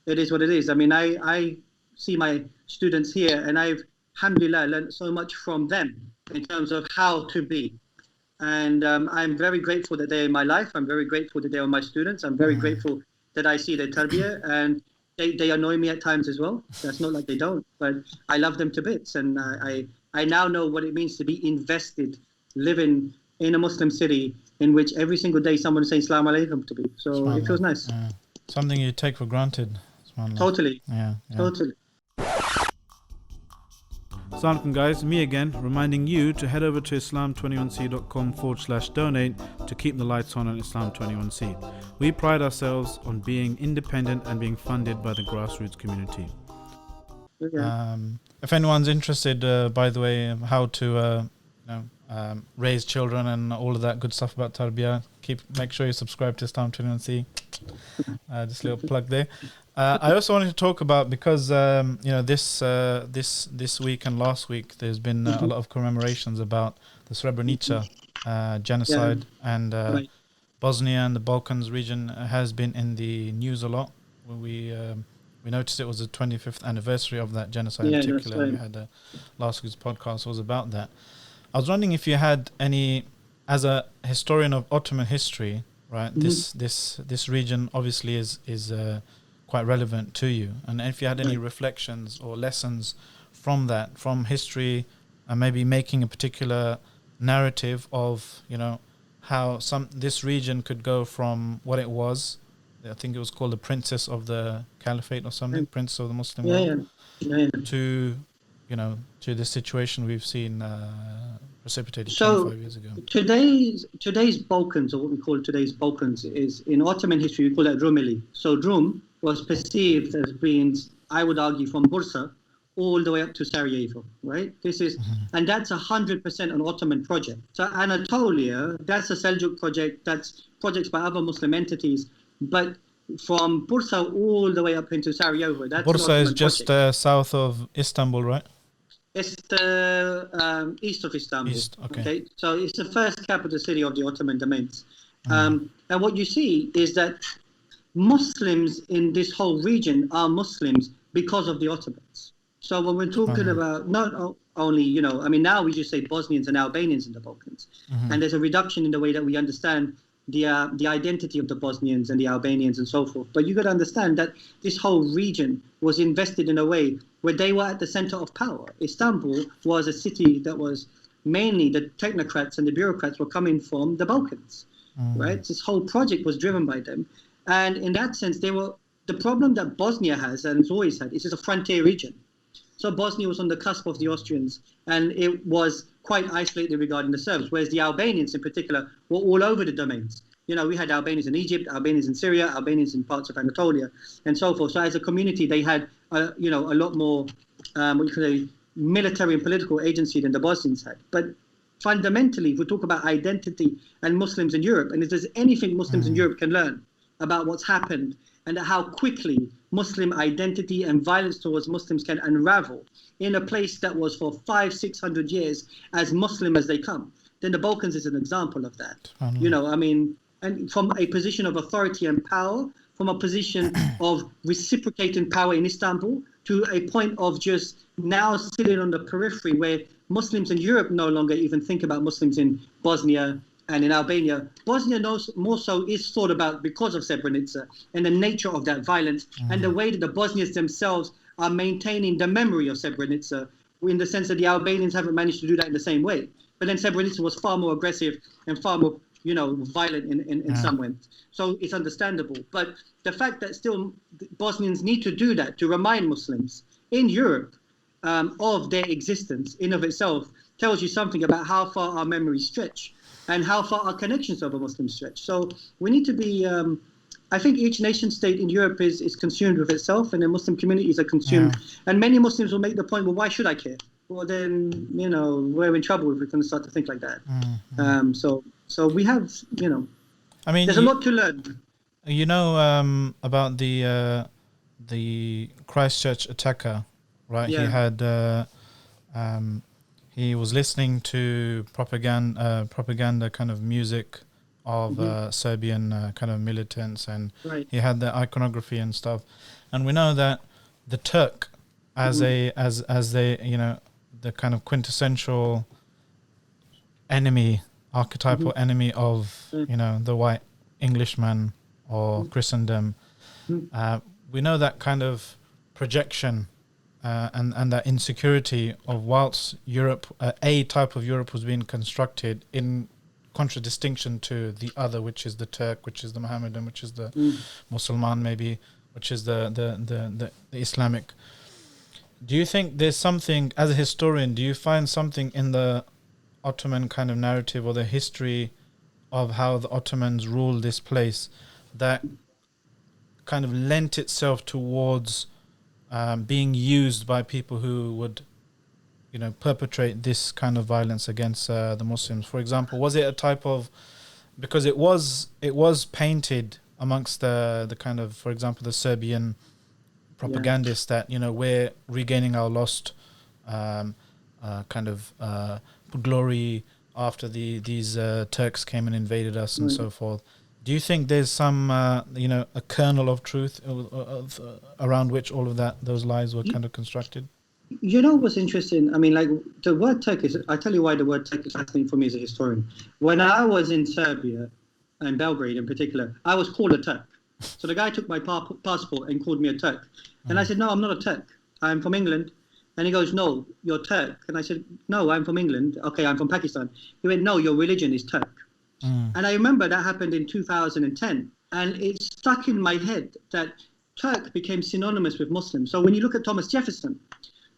it is what it is. I mean, I see my students here, and I've, alhamdulillah, learned so much from them in terms of how to be. And I'm very grateful that they're in my life. I'm very grateful that they're my students. I'm very grateful that I see their tarbiyah, and they annoy me at times as well. That's not like they don't, but I love them to bits. And I now know what it means to be invested, living in a Muslim city in which every single day someone is saying Salaam Alaikum to me. So it feels nice. Something you take for granted. Totally. Yeah. Totally. Assalamu alaikum guys, me again, reminding you to head over to islam21c.com/donate to keep the lights on Islam 21c. We pride ourselves on being independent and being funded by the grassroots community. Okay. If anyone's interested, by the way, how to raise children and all of that good stuff about tarbiyah. Make sure you subscribe to Islam 21C. Just a little plug there. I also wanted to talk about, because this week and last week there's been a lot of commemorations about the Srebrenica genocide, and Right. Bosnia and the Balkans region has been in the news a lot. We noticed it was the 25th anniversary of that genocide in particular. Right. We had last week's podcast was about that. I was wondering if you had any, as a historian of Ottoman history, right? This region obviously is quite relevant to you, and if you had any reflections or lessons from that, from history, and maybe making a particular narrative of how this region could go from what it was. I think it was called the Princess of the Caliphate or something, Princess of the Muslim world, to the situation we've seen precipitated 25 years ago. Today's Balkans, or what we call today's Balkans, is in Ottoman history we call that Rumeli. So Rum was perceived as being, I would argue, from Bursa all the way up to Sarajevo, right? This is, and that's 100% an Ottoman project. So Anatolia, that's a Seljuk project, that's projects by other Muslim entities, but from Bursa all the way up into Sarajevo, that's Bursa is just south of Istanbul, right? It's the east of Istanbul. East, okay. So it's the first capital city of the Ottoman domains. And what you see is that Muslims in this whole region are Muslims because of the Ottomans. So when we're talking about not only, now we just say Bosnians and Albanians in the Balkans. And there's a reduction in the way that we understand the identity of the Bosnians and the Albanians and so forth. But you got to understand that this whole region was invested in a way where they were at the center of power. Istanbul was a city that was mainly the technocrats and the bureaucrats were coming from the Balkans, right? This whole project was driven by them. And in that sense, the problem that Bosnia has and has always had is it's a frontier region. So Bosnia was on the cusp of the Austrians, and it was quite isolated regarding the Serbs, whereas the Albanians in particular were all over the domains. We had Albanians in Egypt, Albanians in Syria, Albanians in parts of Anatolia, and so forth. So as a community, they had, a lot more, military and political agency than the Bosnians had. But fundamentally, if we talk about identity and Muslims in Europe, and if there's anything Muslims in Europe can learn about what's happened and how quickly Muslim identity and violence towards Muslims can unravel in a place that was for 500-600 years as Muslim as they come, then the Balkans is an example of that. And from a position of authority and power, from a position of reciprocating power in Istanbul to a point of just now sitting on the periphery where Muslims in Europe no longer even think about Muslims in Bosnia and in Albania. Bosnia more so is thought about because of Srebrenica and the nature of that violence and the way that the Bosnians themselves are maintaining the memory of Srebrenica, in the sense that the Albanians haven't managed to do that in the same way. But then Srebrenica was far more aggressive and far more, violent in some ways. So it's understandable. But the fact that still Bosnians need to do that to remind Muslims in Europe of their existence in of itself tells you something about how far our memories stretch and how far our connections of a Muslim stretch. So we need to be, I think each nation state in Europe is consumed with itself, and the Muslim communities are consumed. And many Muslims will make the point, well, why should I care? Well, then, we're in trouble if we're going to start to think like that. So we have, there's a lot to learn. About the Christchurch attacker, right? Yeah. He had... he was listening to propaganda kind of music of Serbian kind of militants, and he had the iconography and stuff. And we know that the Turk, as the kind of quintessential enemy, archetypal enemy of the white Englishman or Christendom, we know that kind of projection. And that insecurity of whilst Europe, a type of Europe was being constructed in contradistinction to the other, which is the Turk, which is the Mohammedan, which is the Muslim, maybe, which is the Islamic. Do you think there's something, as a historian, do you find something in the Ottoman kind of narrative or the history of how the Ottomans ruled this place that kind of lent itself towards being used by people who would, perpetrate this kind of violence against the Muslims? For example, was it a type of, because it was painted amongst the kind of, for example, the Serbian propagandists that we're regaining our lost glory after these Turks came and invaded us and so forth. Do you think there's some a kernel of truth around which all of those lies were kind of constructed? What's interesting? I mean, like the word Turkish, I tell you why the word Turkish is fascinating for me as a historian. When I was in Serbia, and Belgrade in particular, I was called a Turk. So the guy took my passport and called me a Turk. And I said, no, I'm not a Turk. I'm from England. And he goes, no, you're Turk. And I said, no, I'm from England. Okay, I'm from Pakistan. He went, no, your religion is Turk. And I remember that happened in 2010. And it stuck in my head that Turk became synonymous with Muslim. So when you look at Thomas Jefferson,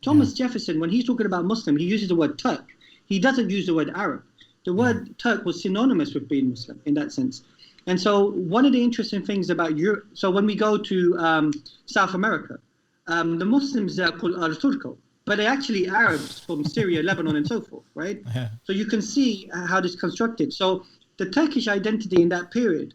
when he's talking about Muslim, he uses the word Turk. He doesn't use the word Arab. The word Turk was synonymous with being Muslim in that sense. And so one of the interesting things about Europe, so when we go to South America, the Muslims are called Al-Turko, but they're actually Arabs from Syria, Lebanon, and so forth, right? Yeah. So you can see how this is constructed. So the Turkish identity in that period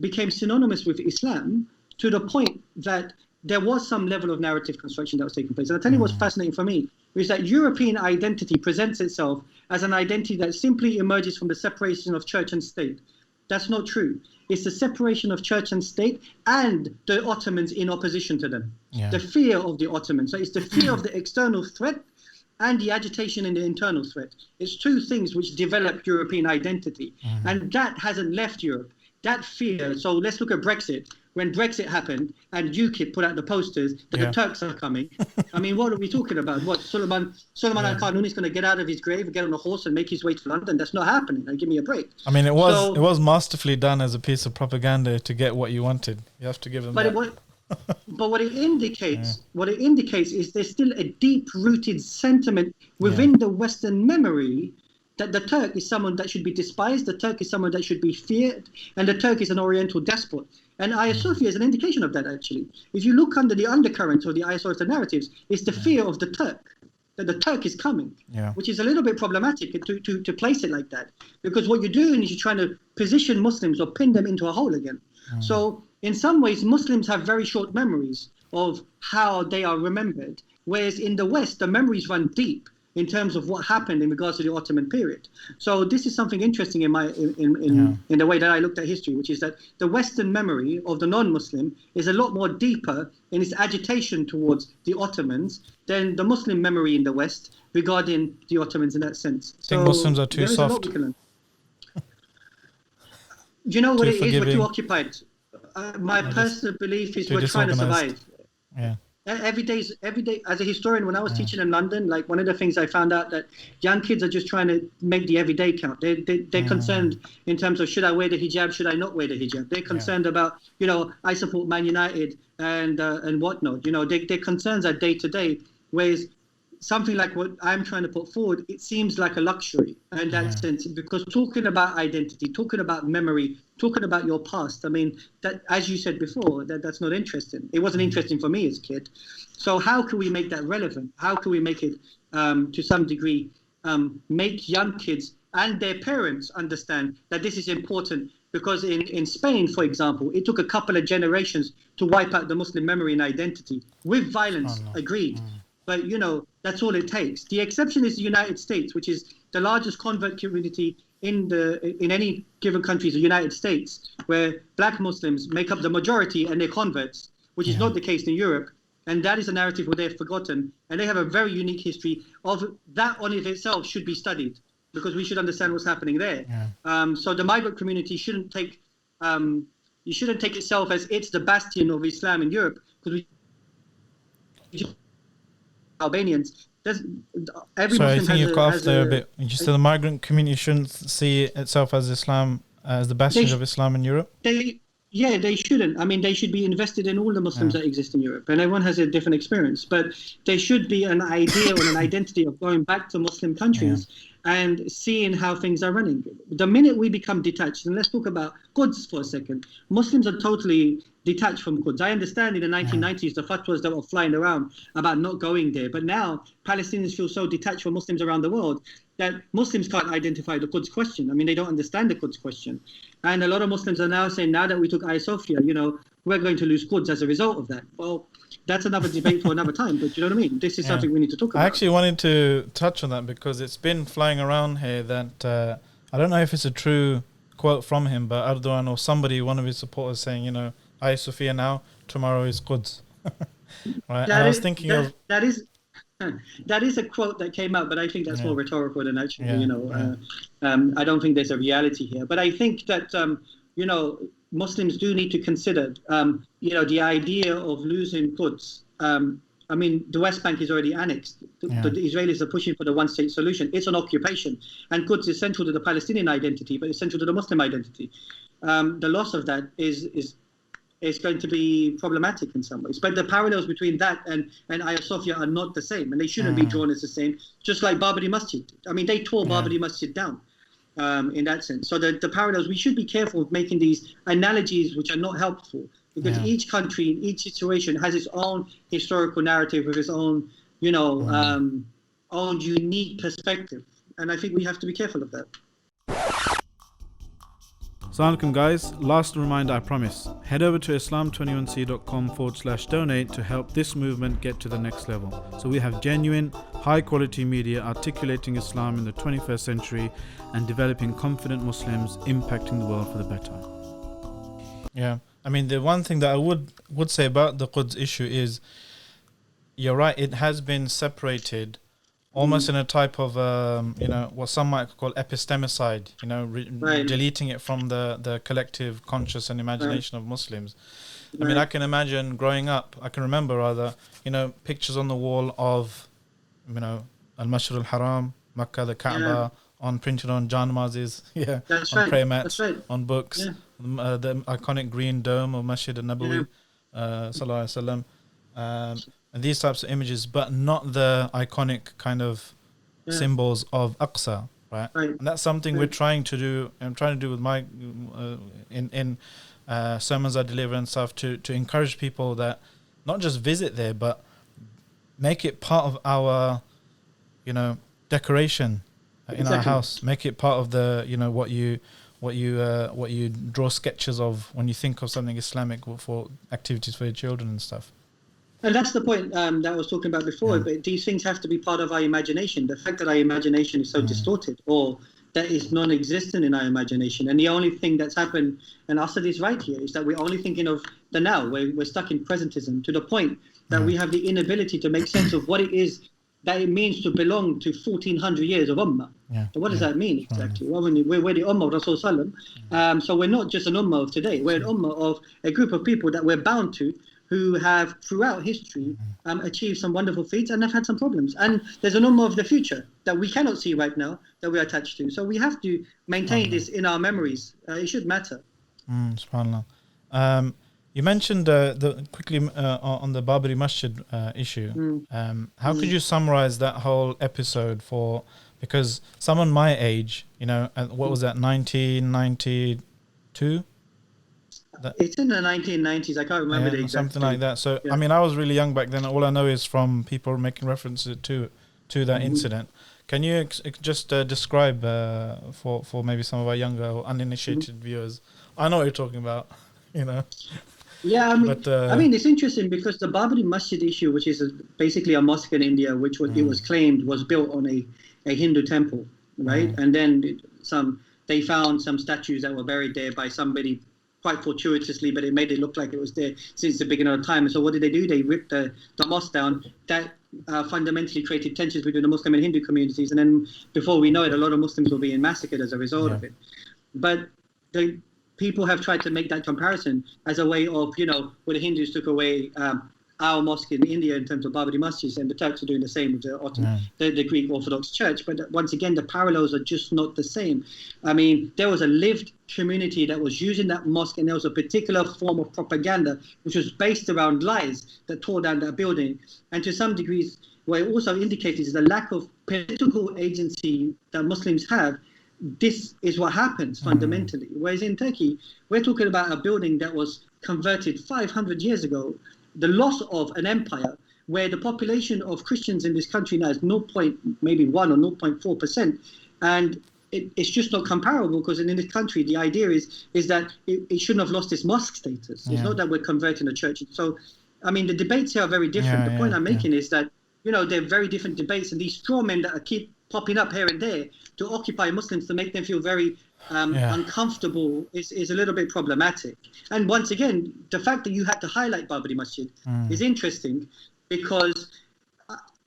became synonymous with Islam to the point that there was some level of narrative construction that was taking place. And I'll tell you what's fascinating for me, is that European identity presents itself as an identity that simply emerges from the separation of church and state. That's not true. It's the separation of church and state and the Ottomans in opposition to them. Yeah. The fear of the Ottomans. So it's the fear of the external threat and the agitation in the internal threat. It's two things which develop European identity. And that hasn't left Europe. That fear, so let's look at Brexit. When Brexit happened and UKIP put out the posters that the Turks are coming, I mean, what are we talking about? What, Suleiman al-Qanuni is going to get out of his grave, get on a horse and make his way to London? That's not happening. Now, give me a break. I mean, it was masterfully done as a piece of propaganda to get what you wanted. You have to give them that. But what it indicates, is there's still a deep-rooted sentiment within the Western memory that the Turk is someone that should be despised, the Turk is someone that should be feared, and the Turk is an Oriental despot. And Hagia Sophia is an indication of that, actually. If you look under the undercurrent of the Hagia Sophia narratives, it's the fear of the Turk, that the Turk is coming, which is a little bit problematic to place it like that. Because what you're doing is you're trying to position Muslims or pin them into a hole again. So in some ways, Muslims have very short memories of how they are remembered, whereas in the West, the memories run deep in terms of what happened in regards to the Ottoman period. So this is something interesting in the way that I looked at history, which is that the Western memory of the non-Muslim is a lot more deeper in its agitation towards the Ottomans than the Muslim memory in the West regarding the Ottomans in that sense. I think Muslims are too soft. Do you know what it is? We're too occupied. My personal belief is we're trying to survive. Yeah. Every day, as a historian, when I was teaching in London, like one of the things I found out that young kids are just trying to make the everyday count. They're concerned in terms of, should I wear the hijab, should I not wear the hijab? They're concerned about, I support Man United and whatnot. Their concerns are day to day, whereas something like what I'm trying to put forward, it seems like a luxury in that sense, because talking about identity, talking about memory, talking about your past, I mean, that, as you said before, that's not interesting. It wasn't interesting for me as a kid. So how can we make that relevant? How can we make it, to some degree, make young kids and their parents understand that this is important? Because in Spain, for example, it took a couple of generations to wipe out the Muslim memory and identity with violence, agreed. But, that's all it takes. The exception is the United States, which is the largest convert community in any given country, the United States, where black Muslims make up the majority and they're converts, which is not the case in Europe. And that is a narrative where they've forgotten. And they have a very unique history of that on itself should be studied, because we should understand what's happening there. So the migrant community shouldn't take itself as it's the bastion of Islam in Europe, because Albanians. Sorry, I think you got off there a bit. You said the migrant community shouldn't see itself as Islam, as the bastion of Islam in Europe? They shouldn't. I mean, they should be invested in all the Muslims that exist in Europe, and everyone has a different experience. But there should be an idea or an identity of going back to Muslim countries and seeing how things are running. The minute we become detached, and let's talk about Quds for a second. Muslims are totally detached from Quds. I understand in the 1990s the fatwas that were flying around about not going there, but now Palestinians feel so detached from Muslims around the world that Muslims can't identify the Quds question. I mean, they don't understand the Quds question. And a lot of Muslims are now saying, now that we took Hagia Sophia, we're going to lose Quds as a result of that. Well, that's another debate for another time, but you know what I mean? This is something we need to talk about. I actually wanted to touch on that because it's been flying around here that I don't know if it's a true quote from him, but Erdogan or somebody, one of his supporters saying, Hagia Sophia now, tomorrow is Quds. Right? I was thinking that is a quote that came out, but I think that's more rhetorical than actually, I don't think there's a reality here. But I think that, Muslims do need to consider, the idea of losing Quds. I mean, the West Bank is already annexed. The Israelis are pushing for the one-state solution. It's an occupation. And Quds is central to the Palestinian identity, but it's central to the Muslim identity. The loss of that is going to be problematic in some ways. But the parallels between that and Hagia Sophia are not the same, and they shouldn't be drawn as the same, just like Babari Masjid. I mean, they tore Babari Masjid down in that sense. So the parallels, we should be careful of making these analogies which are not helpful, because each country, in each situation, has its own historical narrative with its own, own unique perspective. And I think we have to be careful of that. Assalamu alaikum guys, last reminder I promise. Head over to islam21c.com/donate to help this movement get to the next level. So we have genuine, high quality media articulating Islam in the 21st century and developing confident Muslims impacting the world for the better. Yeah, I mean the one thing that I would say about the Quds issue is, you're right, it has been separated almost in a type of, what some might call epistemicide, deleting it from the collective conscious and imagination of Muslims. I mean, I can imagine growing up, pictures on the wall of, Al-Masjid al-Haram, Makkah, the Kaaba, printed on janmazes, prayer mats, on books, the iconic green dome of Masjid al-Nabawi, sallallahu alaihi wasallam. And these types of images, but not the iconic kind of symbols of Aqsa, right? And that's something we're trying to do. I'm trying to do with my in sermons I deliver and stuff to encourage people that not just visit there, but make it part of our, decoration in our house. Make it part of the, what you draw sketches of when you think of something Islamic for activities for your children and stuff. And that's the point that I was talking about before. But these things have to be part of our imagination. The fact that our imagination is so distorted, or that is non-existent in our imagination. And the only thing that's happened, and Asad is right here, is that we're only thinking of the now. We're stuck in presentism to the point that we have the inability to make sense of what it is that it means to belong to 1400 years of Ummah. So what does that mean exactly? Well, we're the Ummah of Rasul Sallam. So we're not just an Ummah of today. We're an Ummah of a group of people that we're bound to, who have throughout history achieved some wonderful feats and have had some problems. And there's an ummah of the future that we cannot see right now that we're attached to. So we have to maintain this in our memories. It should matter. SubhanAllah. You mentioned quickly on the Babari Masjid issue. How could you summarize that whole episode because someone my age, what was that, 1992? It's in the 1990s. I can't remember the exact something like that. So I mean, I was really young back then. All I know is from people making references to that incident. Can you just describe for maybe some of our younger or uninitiated viewers? I know what you're talking about. Yeah, I mean, it's interesting because the Babari Masjid issue, which is basically a mosque in India, which it was claimed was built on a Hindu temple, right? And then they found some statues that were buried there by somebody, quite fortuitously, but it made it look like it was there since the beginning of time. And so what did they do? They ripped the mosque down. That fundamentally created tensions between the Muslim and Hindu communities. And then before we know it, a lot of Muslims were being massacred as a result of it. But the people have tried to make that comparison as a way of, where the Hindus took away our mosque in India in terms of Babari Masjid, and the Turks are doing the same with the Ottoman, the Greek Orthodox Church. But once again, the parallels are just not the same. I mean, there was a lived community that was using that mosque, and there was a particular form of propaganda which was based around lies that tore down that building. And to some degrees, what it also indicated is the lack of political agency that Muslims have. This is what happens fundamentally. Whereas in Turkey, we're talking about a building that was converted 500 years ago, the loss of an empire where the population of Christians in this country now is 0.1 or 0.4%, and it's just not comparable, because in this country the idea is that it shouldn't have lost its mosque status. It's not that we're converting a church. So, I mean, the debates here are very different. The point I'm making is that, you know, they're very different debates, and these straw men that keep popping up here and there to occupy Muslims to make them feel very uncomfortable is a little bit problematic. And once again, the fact that you had to highlight Babari Masjid is interesting, because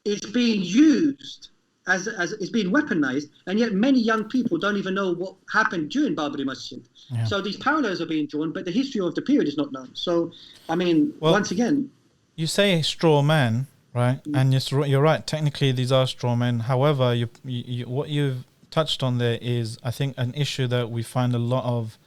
it's being used as it's being weaponized, and yet many young people don't even know what happened during Babari Masjid. So these parallels are being drawn, but the history of the period is not known. So, I mean, once again, you say straw man, right? And you're right. Technically, these are straw men. However, you what you've touched on there is, I think, an issue that we find a lot of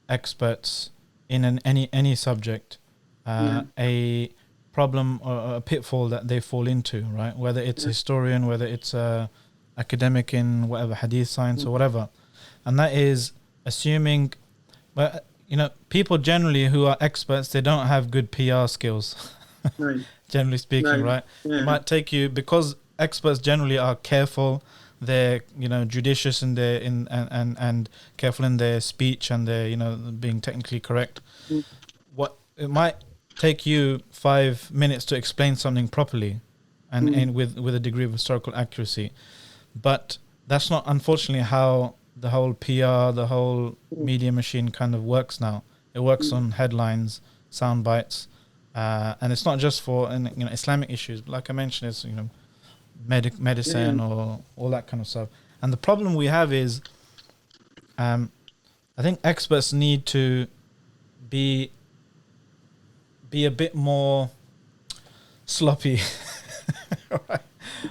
experts in any subject, a problem or a pitfall that they fall into, right? Whether it's a historian, whether it's academic in whatever hadith science or whatever, and that is assuming, but you know, people generally who are experts, they don't have good PR skills, generally speaking, right? It might take you, because experts generally are careful, they're, you know, judicious in their and careful in their speech, and they're, you know, being technically correct. What it might take you 5 minutes to explain something properly and with a degree of historical accuracy, but that's not, unfortunately, how the whole PR, the whole media machine kind of works now. It works on headlines, sound bites, and it's not just for Islamic issues, but like I mentioned, it's, you know, medicine or all that kind of stuff. And the problem we have is, I think experts need to be a bit more sloppy, right?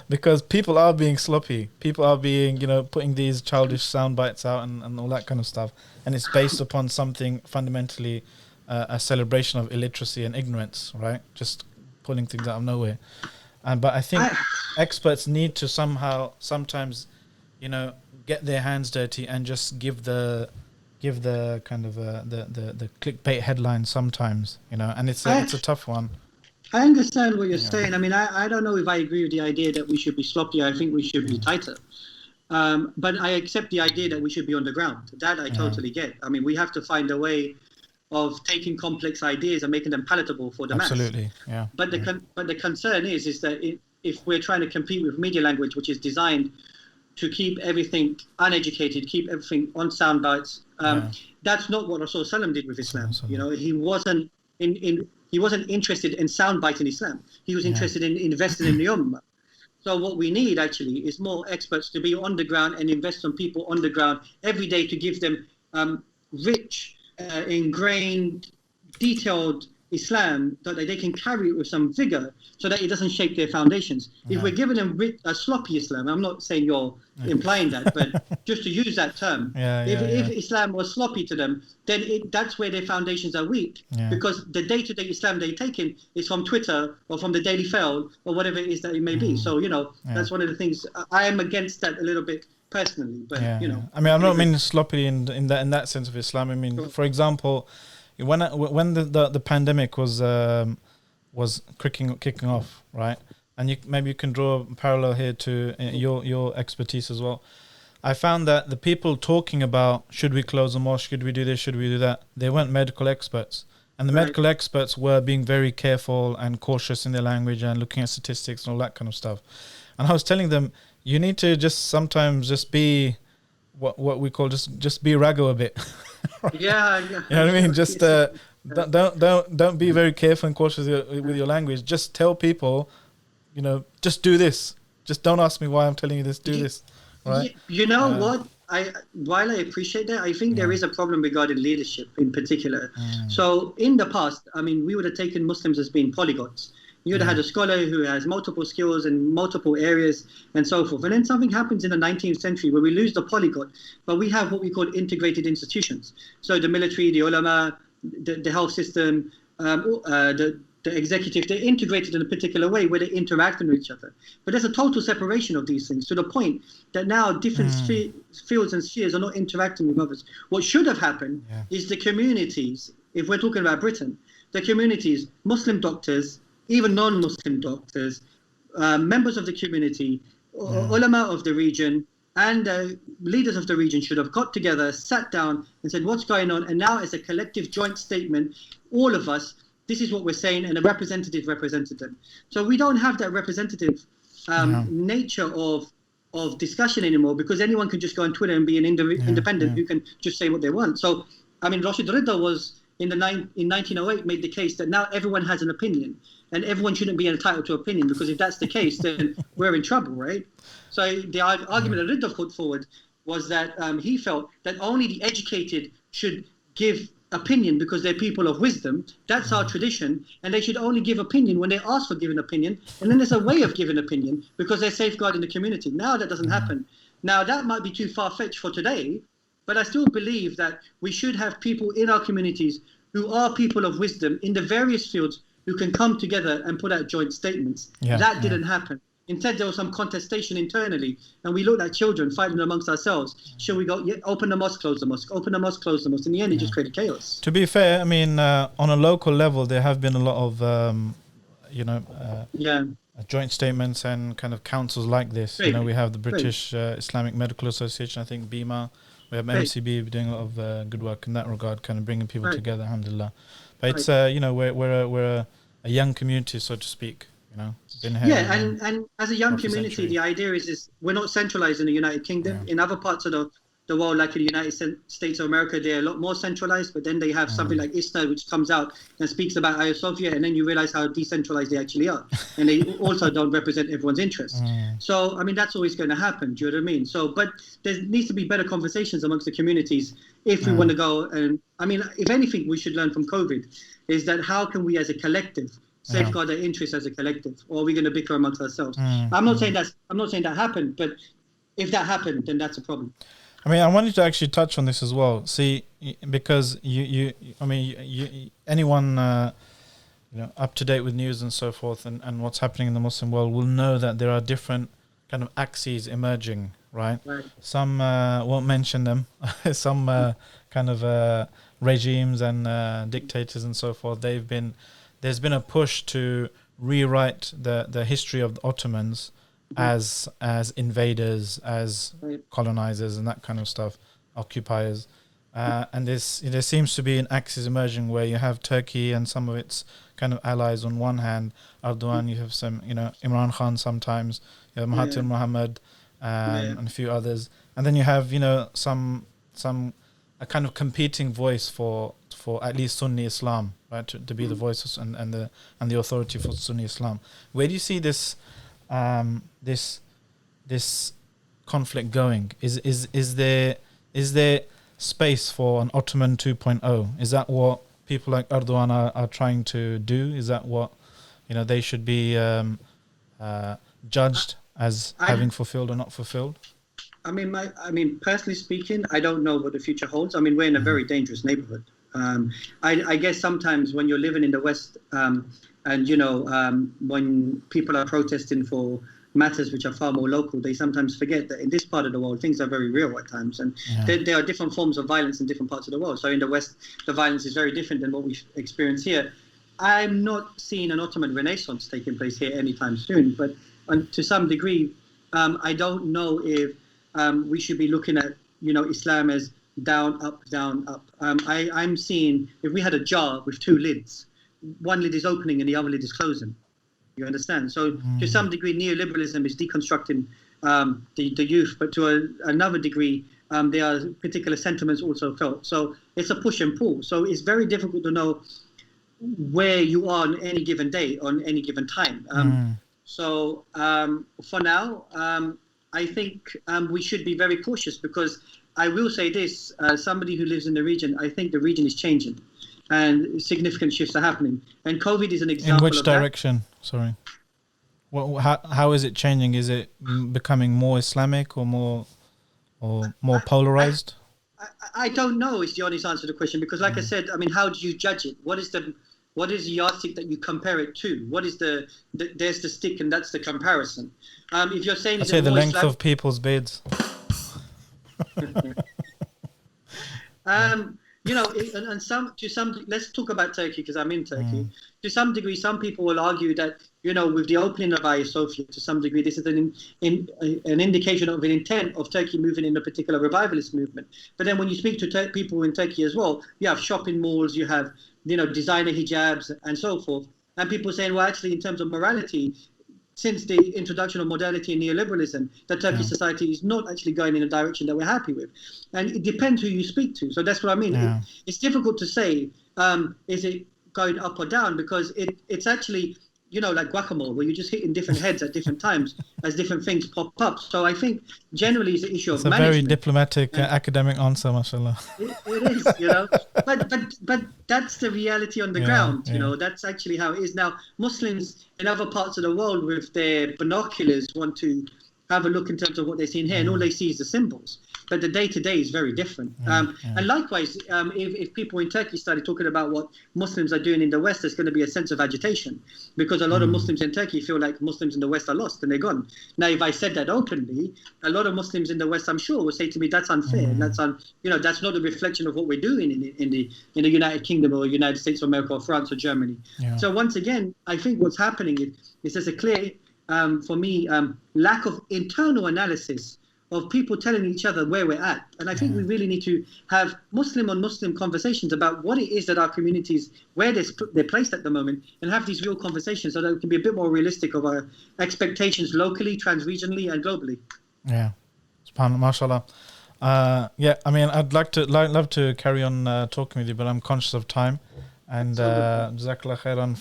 Because people are being sloppy. People are being, you know, putting these childish sound bites out and all that kind of stuff. And it's based upon something fundamentally, a celebration of illiteracy and ignorance, right? Just pulling things out of nowhere. But I think experts need to sometimes, you know, get their hands dirty and just give the kind of the clickbait headline sometimes, you know, and it's a tough one. I understand what you're saying. I mean, I don't know if I agree with the idea that we should be sloppy. I think we should be tighter. But I accept the idea that we should be on the ground. That I totally get. I mean, we have to find a way of taking complex ideas and making them palatable for the mass. Absolutely, yeah. But the concern is that if we're trying to compete with media language, which is designed to keep everything uneducated, keep everything on sound bites, that's not what Rasul did with Islam. You know, he wasn't interested in sound bites in Islam. He was interested in investing in the ummah. So what we need actually is more experts to be on the ground and invest on people on the ground every day, to give them rich, ingrained, detailed Islam, so that they can carry it with some vigor, so that it doesn't shake their foundations. If we're giving them a sloppy Islam, I'm not saying you're implying that, but just to use that term, if Islam was sloppy to them, then that's where their foundations are weak, because the day-to-day Islam they're taking is from Twitter or from the Daily Fail or whatever it is that it may be. So, you know, that's one of the things. I am against that a little bit personally, but you know, I mean, I'm not meaning sloppy in that sense of Islam. I mean, for example, when the pandemic was kicking off, right? And maybe you can draw a parallel here to your expertise as well. I found that the people talking about, should we close the mosque, should we do this, should we do that, they weren't medical experts. And the medical experts were being very careful and cautious in their language and looking at statistics and all that kind of stuff. And I was telling them, you need to sometimes be what we call just be raggo a bit. You know what I mean? Just don't be very careful and cautious with your language. Just tell people, you know, just do this. Just don't ask me why I'm telling you this. Do this, right? You know what? While I appreciate that, I think there is a problem regarding leadership in particular. So in the past, I mean, we would have taken Muslims as being polyglots. You would have had a scholar who has multiple skills in multiple areas and so forth. And then something happens in the 19th century where we lose the polyglot, but we have what we call integrated institutions. So the military, the ulama, the health system, the the executive, they're integrated in a particular way where they interact with each other. But there's a total separation of these things to the point that now different fields and spheres are not interacting with others. What should have happened is the communities, if we're talking about Britain, the communities, Muslim doctors, even non-Muslim doctors, members of the community, ulama of the region, and leaders of the region should have got together, sat down and said, what's going on? And now as a collective joint statement, all of us, this is what we're saying, and a representative represented them. So we don't have that representative nature of discussion anymore, because anyone can just go on Twitter and be an independent who can just say what they want. So, I mean, Rashid Rida was, in 1908, made the case that now everyone has an opinion, and everyone shouldn't be entitled to opinion, because if that's the case, then we're in trouble, right? So the argument that Rida put forward was that he felt that only the educated should give opinion because they're people of wisdom. That's our tradition, and they should only give opinion when they ask for giving opinion, and then there's a way of giving opinion because they're safeguarding the community. Now that doesn't happen. Now that might be too far-fetched for today, but I still believe that we should have people in our communities who are people of wisdom in the various fields who can come together and put out joint statements. That didn't happen. Instead, there was some contestation internally, and we looked at children fighting amongst ourselves. Should we go, open the mosque, close the mosque, open the mosque, close the mosque? In the end, it just created chaos. To be fair, I mean, on a local level, there have been a lot of, joint statements and kind of councils like this. You know, we have the British Islamic Medical Association, I think, BIMA. We have MCB doing a lot of good work in that regard, kind of bringing people together, alhamdulillah. But it's, we're a young community, so to speak. You know, and as a young community, the idea is we're not centralized in the United Kingdom. In other parts of the world, like in the United States of America, they're a lot more centralized, but then they have something like ISNA, which comes out and speaks about Hagia Sophia, and then you realize how decentralized they actually are. And they also don't represent everyone's interests. So, I mean, that's always going to happen. Do you know what I mean? So, but there needs to be better conversations amongst the communities if we want to go. And I mean, if anything, we should learn from COVID is that how can we as a collective safeguard our interests as a collective, or are we going to bicker amongst ourselves? I'm not saying that happened, but if that happened, then that's a problem. I mean, I wanted to actually touch on this as well. See, because anyone up to date with news and so forth, and what's happening in the Muslim world will know that there are different kind of axes emerging, right? Some won't mention them. Some kind of regimes and dictators and so forth. There's been a push to rewrite the history of the Ottomans as invaders, as colonizers and that kind of stuff, occupiers. And there seems to be an axis emerging where you have Turkey and some of its kind of allies on one hand, Erdogan, you have some, Imran Khan sometimes, you have Mahathir Mohamad and a few others. And then you have, some a kind of competing voice for at least Sunni Islam, right, to be the voice and the authority for Sunni Islam. Where do you see this this conflict going? Is there space for an Ottoman 2.0? Is that what people like Erdogan are trying to do? Is that what they should be judged as having fulfilled or not fulfilled? I mean, personally speaking, I don't know what the future holds. I mean, we're in a very dangerous neighborhood. I guess sometimes when you're living in the West, when people are protesting for matters which are far more local, they sometimes forget that in this part of the world, things are very real at times. And there are different forms of violence in different parts of the world. So in the West, the violence is very different than what we experience here. I'm not seeing an Ottoman Renaissance taking place here anytime soon. But to some degree, I don't know if we should be looking at, Islam as down, up, down, up. I'm seeing, if we had a jar with two lids, one lid is opening and the other lid is closing. You understand? So to some degree, neoliberalism is deconstructing the youth, but to another degree, there are particular sentiments also felt. So it's a push and pull. So it's very difficult to know where you are on any given day, on any given time. So for now, I think we should be very cautious, because I will say this, somebody who lives in the region, I think the region is changing and significant shifts are happening. And COVID is an example of that. In which direction? Sorry. How is it changing? Is it becoming more Islamic or more polarized? I don't know is the honest answer to the question, because like I said, I mean, how do you judge it? What is the what is the yardstick that you compare it to? What is there's the stick and that's the comparison. If you're saying... I'd say the length of people's beards. Let's talk about Turkey because I'm in Turkey. To some degree, some people will argue that, with the opening of Hagia Sophia, to some degree, this is an indication of an intent of Turkey moving in a particular revivalist movement. But then when you speak to people in Turkey as well, you have shopping malls, you have, designer hijabs and so forth. And people saying, well, actually, in terms of morality, since the introduction of modernity and neoliberalism, that Turkish society is not actually going in a direction that we're happy with. And it depends who you speak to. So that's what I mean. Yeah. It's difficult to say, is it going up or down? Because it's actually, like guacamole, where you're just hitting different heads at different times as different things pop up. So I think generally it's an issue of management. It's a very diplomatic, academic answer, mashallah. It is, But that's the reality on the ground, That's actually how it is. Now, Muslims in other parts of the world with their binoculars want to have a look in terms of what they're seeing here, and all they see is the symbols. But the day-to-day is very different. And likewise, if people in Turkey started talking about what Muslims are doing in the West, there's going to be a sense of agitation, because a lot of Muslims in Turkey feel like Muslims in the West are lost and they're gone. Now, if I said that openly, a lot of Muslims in the West, I'm sure, will say to me, that's unfair. And that's that's not a reflection of what we're doing in the United Kingdom or United States of America or France or Germany. Yeah. So once again, I think what's happening is there's a clear, for me, lack of internal analysis of people telling each other where we're at. And I think we really need to have Muslim on Muslim conversations about what it is that our communities, where they're placed at the moment, and have these real conversations so that we can be a bit more realistic of our expectations locally, trans-regionally, and globally. Yeah. SubhanAllah, mashallah. I mean, I'd love to carry on talking with you, but I'm conscious of time. And Jazakallah khairan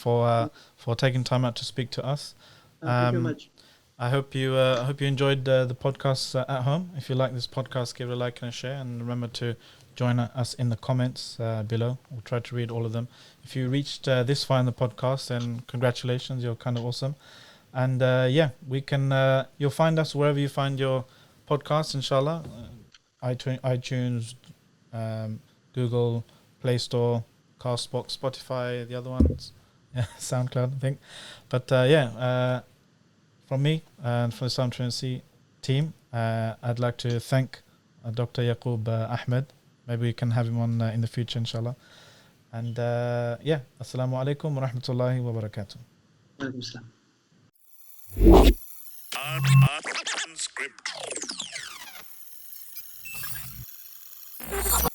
for taking time out to speak to us. Thank you very much. I hope you enjoyed the podcast at home. If you like this podcast, give it a like and a share, and remember to join us in the comments below. We'll try to read all of them. If you reached this far in the podcast, then congratulations, you're kind of awesome. And we can you'll find us wherever you find your podcasts, inshallah. iTunes, Google Play Store, Castbox, Spotify, the other ones, Soundcloud, I think. But from me and from the Soundcloud team, I'd like to thank Dr. Yakoob Ahmed. Maybe we can have him on in the future, inshallah. And assalamu alaikum wa rahmatullahi wa barakatuh. Unscripted.